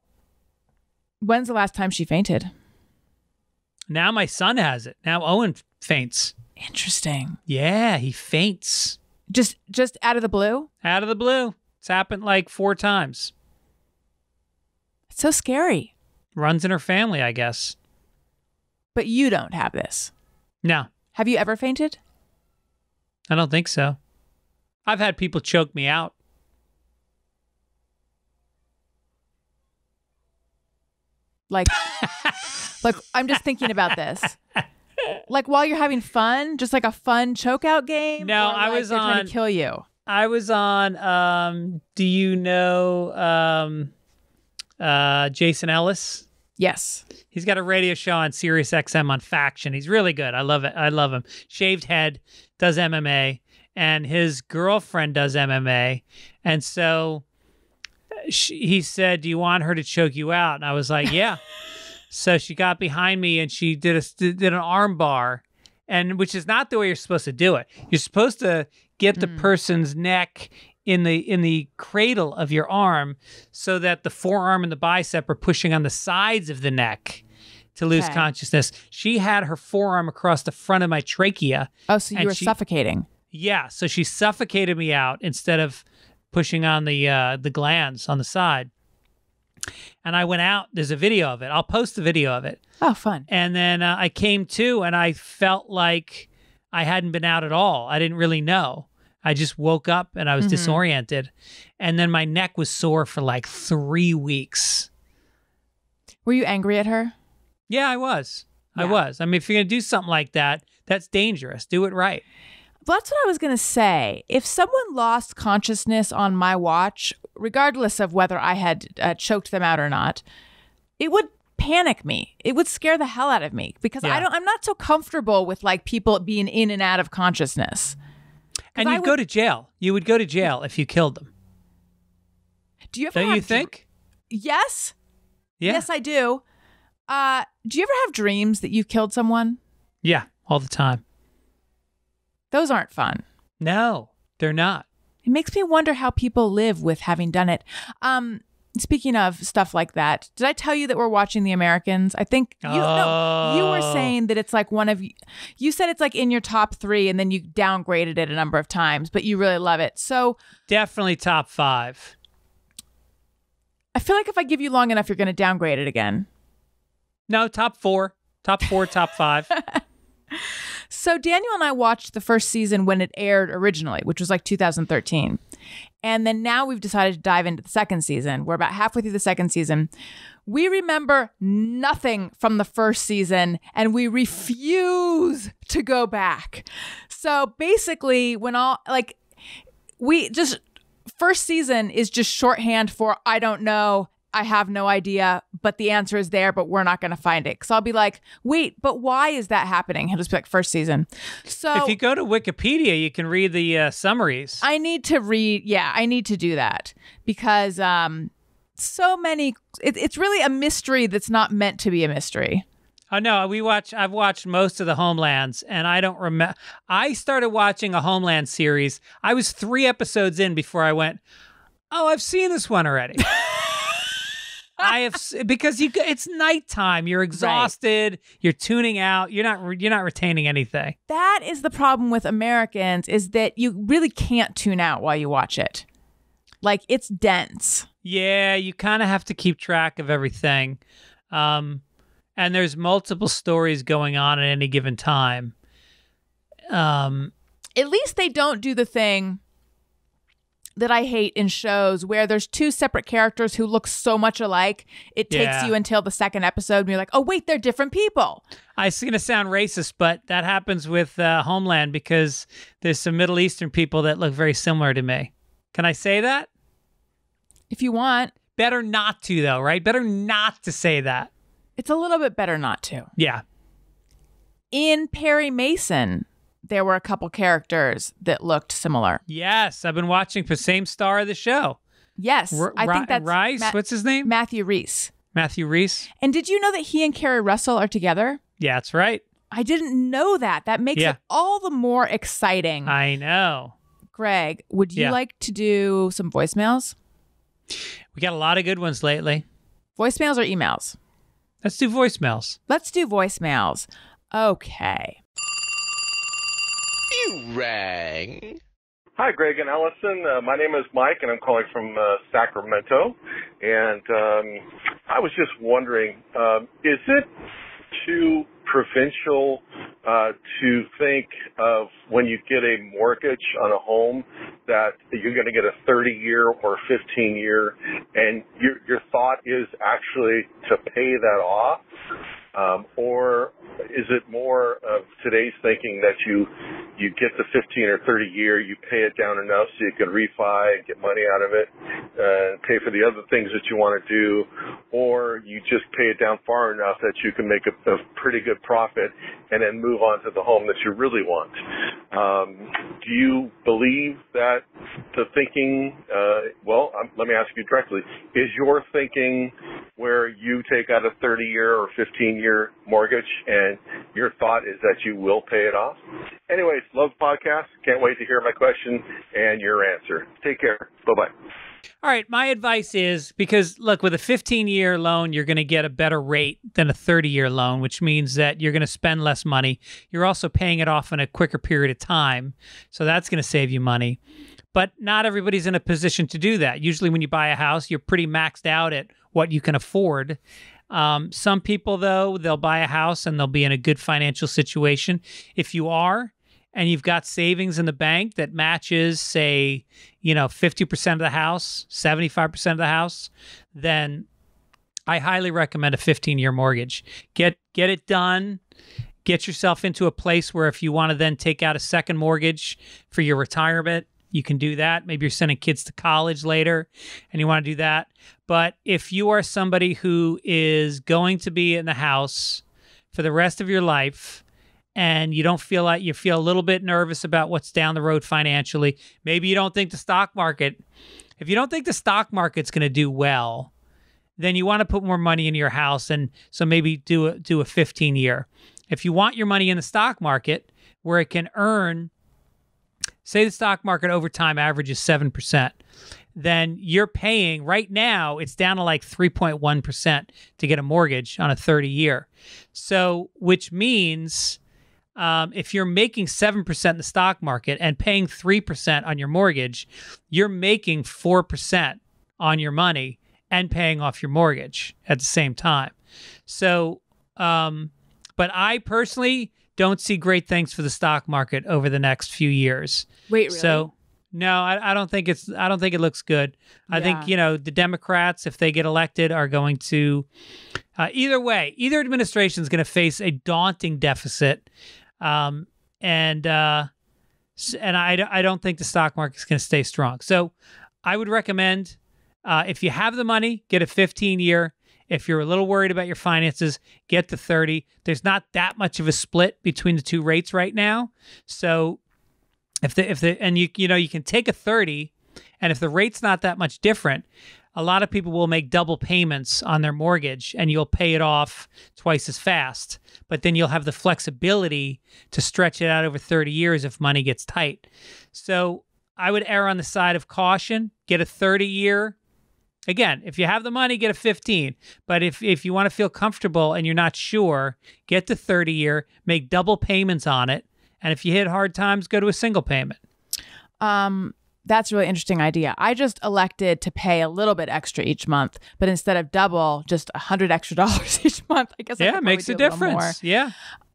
When's the last time she fainted? Now my son has it. Now Owen faints. Interesting. Yeah, he faints. Just out of the blue? Out of the blue. It's happened like 4 times. It's so scary. Runs in her family, I guess. But you don't have this. No, Have you ever fainted? I don't think so. I've had people choke me out. Like, like I'm just thinking about this. Like while you're having fun, just like a fun chokeout game. No, or I like was they're trying on- to kill you. I was on, do you know Jason Ellis? Yes. He's got a radio show on Sirius XM on Faction. He's really good. I love it. I love him. Shaved head, does MMA, and his girlfriend does MMA. And so he said, do you want her to choke you out? And I was like, yeah. So she got behind me and she did an arm bar, and which is not the way you're supposed to do it. You're supposed to get the person's neck in the cradle of your arm so that the forearm and the bicep are pushing on the sides of the neck to lose Okay. consciousness. She had her forearm across the front of my trachea. Oh, so you And were suffocating. Yeah, so she suffocated me out instead of pushing on the glands on the side. And I went out. There's a video of it. I'll post the video of it. Oh, fun. And then I came to, and I felt like I hadn't been out at all. I didn't really know. I just woke up and I was disoriented. And then my neck was sore for like 3 weeks. Were you angry at her? Yeah, I was. I Yeah. was. I mean, if you're going to do something like that, that's dangerous. Do it right. That's what I was going to say. If someone lost consciousness on my watch, regardless of whether I had choked them out or not, it would panic me. It would scare the hell out of me because Yeah. I'm not so comfortable with like people being in and out of consciousness. And you'd go to jail. You would go to jail if you killed them. Do you ever Don't have you think? Yes. Yeah. Yes, I do. Do you ever have dreams that you've killed someone? Yeah, all the time. Those aren't fun. No, they're not. It makes me wonder how people live with having done it. Speaking of stuff like that, did I tell you that we're watching The Americans? I think you were saying that it's like one of you said it's like in your top 3 and then you downgraded it a number of times, but you really love it. So Definitely top 5. I feel like if I give you long enough, you're going to downgrade it again. No, top 4. Top 4, top 5. So Daniel and I watched the first season when it aired originally, which was like 2013. And then now we've decided to dive into the second season. We're about halfway through the second season. We remember nothing from the first season and we refuse to go back. So basically, first season is just shorthand for I don't know, I have no idea, but the answer is there, but we're not going to find it. Because I'll be like, wait, but why is that happening? He'll just be like, first season. So If you go to Wikipedia, you can read the summaries. I need to read. Yeah, I need to do that because so many. It's really a mystery that's not meant to be a mystery. Oh no, I've watched most of the Homelands, and I don't remember. I started watching a Homeland series. I was 3 episodes in before I went, oh, I've seen this one already. Because it's nighttime. You're exhausted. Right. You're tuning out. You're not retaining anything. That is the problem with Americans, is that you really can't tune out while you watch it. Like, it's dense. Yeah, you kind of have to keep track of everything. And there's multiple stories going on at any given time. At least they don't do the thing that I hate in shows where there's 2 separate characters who look so much alike. It takes you until the second episode and you're like, oh, wait, they're different people. It's going to sound racist, but that happens with Homeland because there's some Middle Eastern people that look very similar to me. Can I say that? If you want. Better not to, though, right? Better not to say that. It's a little bit better not to. Yeah. In Perry Mason, there were a couple characters that looked similar. Yes, I've been watching the same star of the show. Yes, I think that's Rice. What's his name? Matthew Rhys. Matthew Rhys. And did you know that he and Carrie Russell are together? Yeah, that's right. I didn't know that. That makes it all the more exciting. I know. Greg, would you like to do some voicemails? We got a lot of good ones lately. Voicemails or emails? Let's do voicemails. Let's do voicemails. Okay. You rang. Hi, Greg and Alison. My name is Mike, and I'm calling from Sacramento. And I was just wondering, is it too provincial to think of when you get a mortgage on a home that you're going to get a 30-year or 15-year, and your thought is actually to pay that off? Or is it more of today's thinking that you get the 15 or 30 year, you pay it down enough so you can refi and get money out of it, pay for the other things that you want to do, or you just pay it down far enough that you can make a pretty good profit and then move on to the home that you really want? Do you believe that the thinking, let me ask you directly, is your thinking where you take out a 30-year or 15-year mortgage and your thought is that you will pay it off? Anyways, love the podcast. Can't wait to hear my question and your answer. Take care. Bye-bye. All right, my advice is, because look, with a 15-year loan, you're going to get a better rate than a 30-year loan, which means that you're going to spend less money. You're also paying it off in a quicker period of time, so that's going to save you money. But not everybody's in a position to do that. Usually when you buy a house, you're pretty maxed out at what you can afford. Some people, though, they'll buy a house and they'll be in a good financial situation. If you are, and you've got savings in the bank that matches, say, 50% of the house, 75% of the house, then I highly recommend a 15-year mortgage. Get it done. Get yourself into a place where if you want to then take out a second mortgage for your retirement, you can do that. Maybe you're sending kids to college later and you want to do that. But if you are somebody who is going to be in the house for the rest of your life, and you don't feel like you feel a little bit nervous about what's down the road financially, maybe you don't think the stock market, if you don't think the stock market's going to do well, then you want to put more money in your house. And so maybe do a 15-year. If you want your money in the stock market where it can earn, say the stock market over time averages 7%, then you're paying right now, it's down to like 3.1% to get a mortgage on a 30-year. So, which means if you're making 7% in the stock market and paying 3% on your mortgage, you're making 4% on your money and paying off your mortgage at the same time. So, but I personally don't see great things for the stock market over the next few years. Wait, really? So, no, I don't think it looks good. I think, the Democrats, if they get elected, are going to, either way, either administration is going to face a daunting deficit. And I don't think the stock market is going to stay strong. So I would recommend, if you have the money, get a 15-year. If you're a little worried about your finances, get the 30. There's not that much of a split between the two rates right now. So you can take a 30, and if the rate's not that much different, a lot of people will make double payments on their mortgage and you'll pay it off twice as fast. But then you'll have the flexibility to stretch it out over 30 years if money gets tight. So I would err on the side of caution, get a 30-year. Again, if you have the money, get a 15. But if you want to feel comfortable and you're not sure, get the 30-year, make double payments on it. And if you hit hard times, go to a single payment. That's a really interesting idea. I just elected to pay a little bit extra each month, but instead of double, just $100 extra each month. I guess it makes a difference. Yeah.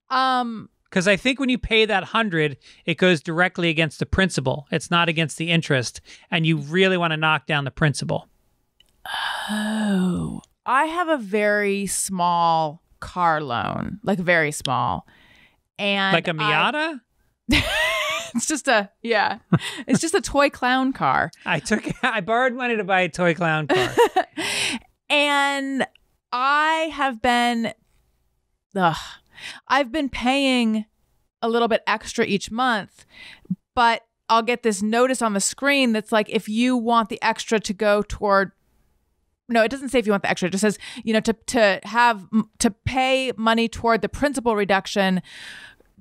Because I think when you pay that 100, it goes directly against the principal. It's not against the interest, and you really want to knock down the principal. Oh, I have a very small car loan, like very small, and like a Miata. It's just a toy clown car. I borrowed money to buy a toy clown car. And I've been paying a little bit extra each month, but I'll get this notice on the screen that's like, if you want the extra to go toward, no, it doesn't say if you want the extra. It just says, to pay money toward the principal reduction,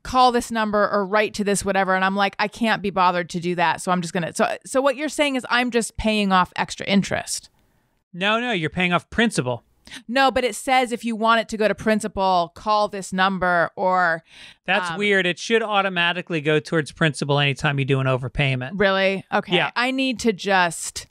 call this number or write to this, whatever. And I'm like, I can't be bothered to do that. So I'm just going to, so what you're saying is I'm just paying off extra interest. No, you're paying off principal. No, but it says if you want it to go to principal, call this number or... That's weird. It should automatically go towards principal anytime you do an overpayment. Really? Okay. Yeah. I need to just...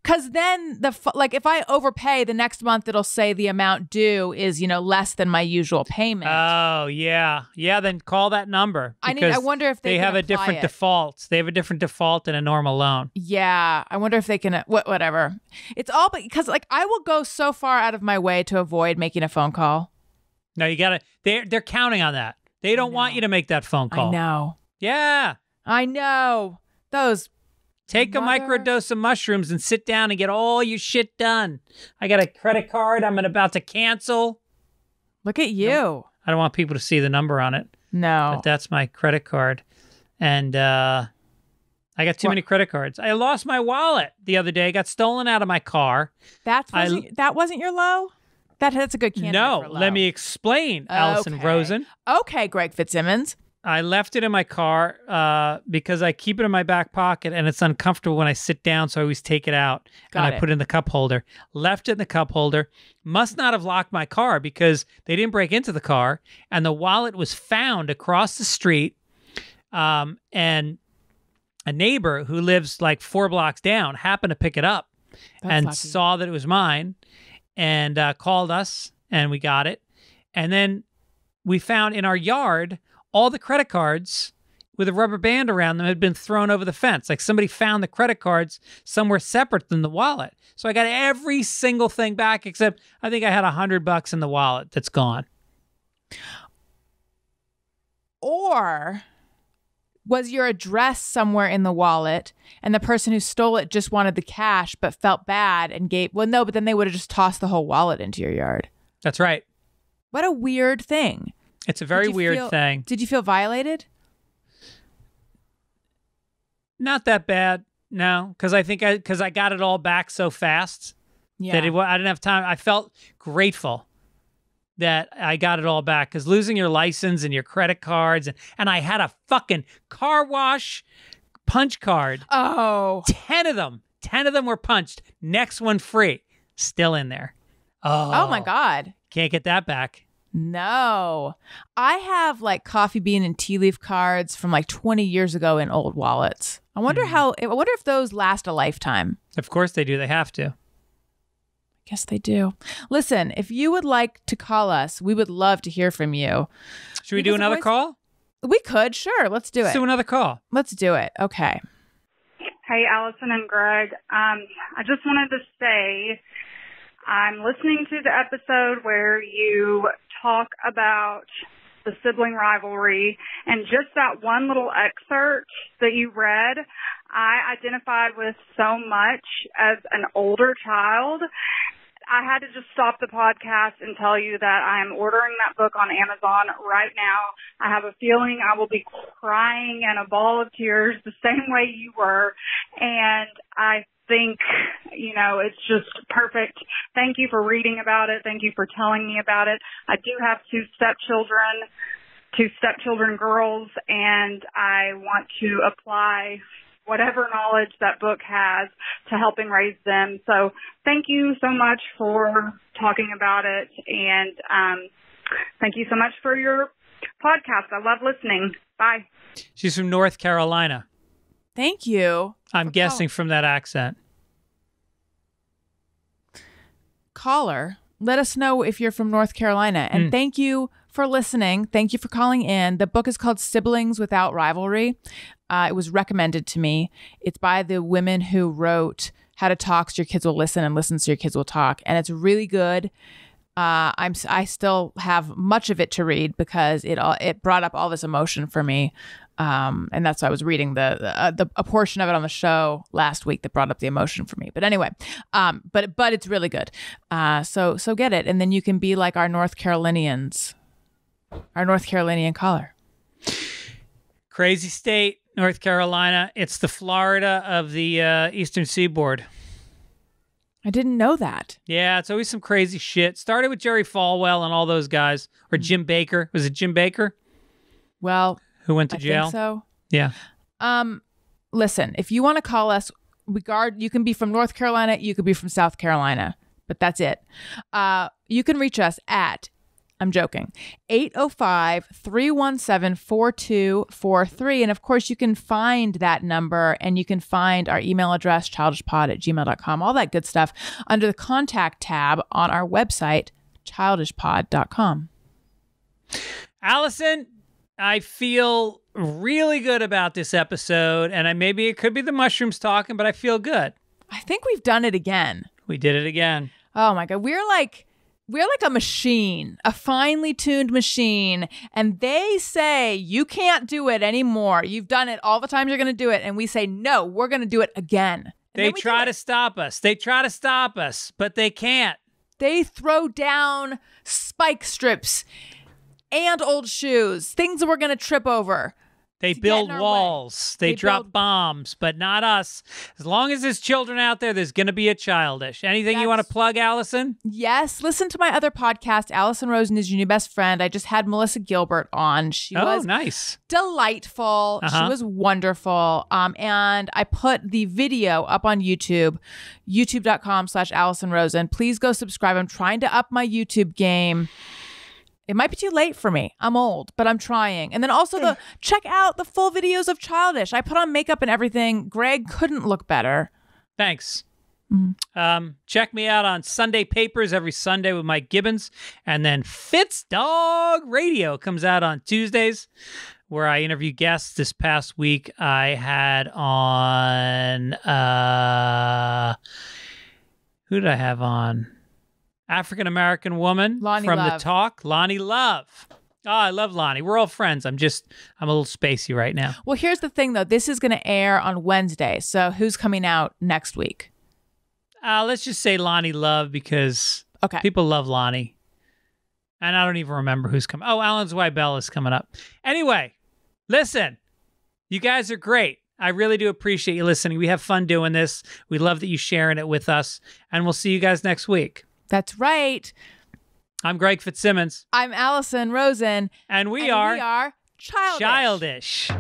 Because then, if I overpay, the next month it'll say the amount due is, less than my usual payment. Oh, yeah. Yeah, then call that number. I wonder if they can have a apply different it. default. They have a different default than a normal loan. Yeah. I wonder if they can, whatever. It's all because, I will go so far out of my way to avoid making a phone call. No, you got to, they're counting on that. They don't want you to make that phone call. I know. Yeah. I know. Those... Take a microdose of mushrooms and sit down and get all your shit done. I got a credit card I'm about to cancel. Look at you. I don't want people to see the number on it. No. But that's my credit card. And I got too many credit cards. I lost my wallet the other day. Got stolen out of my car. That wasn't your low? That's a good candidate No, for low. let me explain, Alison Rosen. Okay, Greg Fitzsimmons. I left it in my car because I keep it in my back pocket and it's uncomfortable when I sit down, so I always take it out and I put it in the cup holder. Left it in the cup holder. Must not have locked my car because they didn't break into the car, and the wallet was found across the street. And a neighbor who lives like 4 blocks down happened to pick it up and saw that it was mine and called us, and we got it. And then we found in our yard all the credit cards with a rubber band around them had been thrown over the fence. Like somebody found the credit cards somewhere separate than the wallet. So I got every single thing back except I think I had $100 in the wallet that's gone. Or was your address somewhere in the wallet and the person who stole it just wanted the cash but felt bad and but then they would have just tossed the whole wallet into your yard. That's right. What a weird thing. It's a very weird thing. Did you feel violated? Not that bad, no, because I got it all back so fast that I didn't have time. I felt grateful that I got it all back, because losing your license and your credit cards, and I had a fucking car wash punch card. Oh. 10 of them were punched. Next one free. Still in there. Oh my God. Can't get that back. No. I have coffee bean and tea leaf cards from 20 years ago in old wallets. I wonder if those last a lifetime. Of course they do. They have to. Guess they do. Listen, if you would like to call us, we would love to hear from you. Should we do another call? We could. Sure. Let's do it. Let's do another call. Let's do it. Okay. Hey, Alison and Greg. I just wanted to say I'm listening to the episode where you talk about the sibling rivalry, and just that one little excerpt that you read, I identified with so much as an older child. I had to just stop the podcast and tell you that I am ordering that book on Amazon right now. I have a feeling I will be crying in a ball of tears the same way you were, and I think, it's just perfect. Thank you for reading about it. Thank you for telling me about it. I do have two stepchildren girls, and I want to apply whatever knowledge that book has to helping raise them. So thank you so much for talking about it, and thank you so much for your podcast. I love listening. Bye. She's from North Carolina. Thank you. I'm guessing from that accent. Caller, let us know if you're from North Carolina. And thank you for listening. Thank you for calling in. The book is called Siblings Without Rivalry. It was recommended to me. It's by the women who wrote How to Talk So Your Kids Will Listen and Listen So Your Kids Will Talk. And it's really good. I still have much of it to read because it brought up all this emotion for me. And that's why I was reading a portion of it on the show last week that brought up the emotion for me. But anyway, but it's really good. So get it, and then you can be like our North Carolinian caller. Crazy state, North Carolina. It's the Florida of the Eastern Seaboard. I didn't know that. Yeah, it's always some crazy shit. Started with Jerry Falwell and all those guys, or Jim Baker. Was it Jim Baker? Well, who went to jail? I think so. Yeah. Listen, if you want to call us, you can be from North Carolina, you could be from South Carolina. but that's it. You can reach us at, I'm joking, 805-317-4243. And of course, you can find that number and you can find our email address, childishpod@gmail.com, all that good stuff under the contact tab on our website, childishpod.com. Alison, I feel really good about this episode, and maybe it could be the mushrooms talking, but I feel good. I think we've done it again. We did it again. Oh my God. We're like a machine, a finely tuned machine. And they say, you can't do it anymore. You've done it all the times you're going to do it. And we say, no, we're going to do it again. They try to stop us. They try to stop us, but they can't. They throw down spike strips and old shoes, things that we're going to trip over. They build walls. They drop bombs, but not us. As long as there's children out there, there's going to be a Childish. Anything you want to plug, Alison? Yes. Listen to my other podcast, Alison Rosen is Your New Best Friend. I just had Melissa Gilbert on. She was nice. Delightful. She was wonderful. And I put the video up on YouTube, youtube.com/Alison Rosen. Please go subscribe. I'm trying to up my YouTube game. It might be too late for me. I'm old, but I'm trying. And then also check out the full videos of Childish. I put on makeup and everything. Greg couldn't look better. Thanks. Check me out on Sunday Papers every Sunday with Mike Gibbons. And then Fitz Dog Radio comes out on Tuesdays, where I interview guests. This past week, I had on... who did I have on? African-American woman Lonnie from Love. The Talk, Lonnie Love. Oh, I love Lonnie. We're all friends. I'm a little spacey right now. Well, here's the thing, though. This is going to air on Wednesday. So who's coming out next week? Let's just say Lonnie Love because people love Lonnie. And I don't even remember who's coming. Oh, Alan Zweibel is coming up. Anyway, listen. You guys are great. I really do appreciate you listening. We have fun doing this. We love that you sharing it with us. And we'll see you guys next week. That's right. I'm Greg Fitzsimmons. I'm Alison Rosen. And we are Childish. Childish.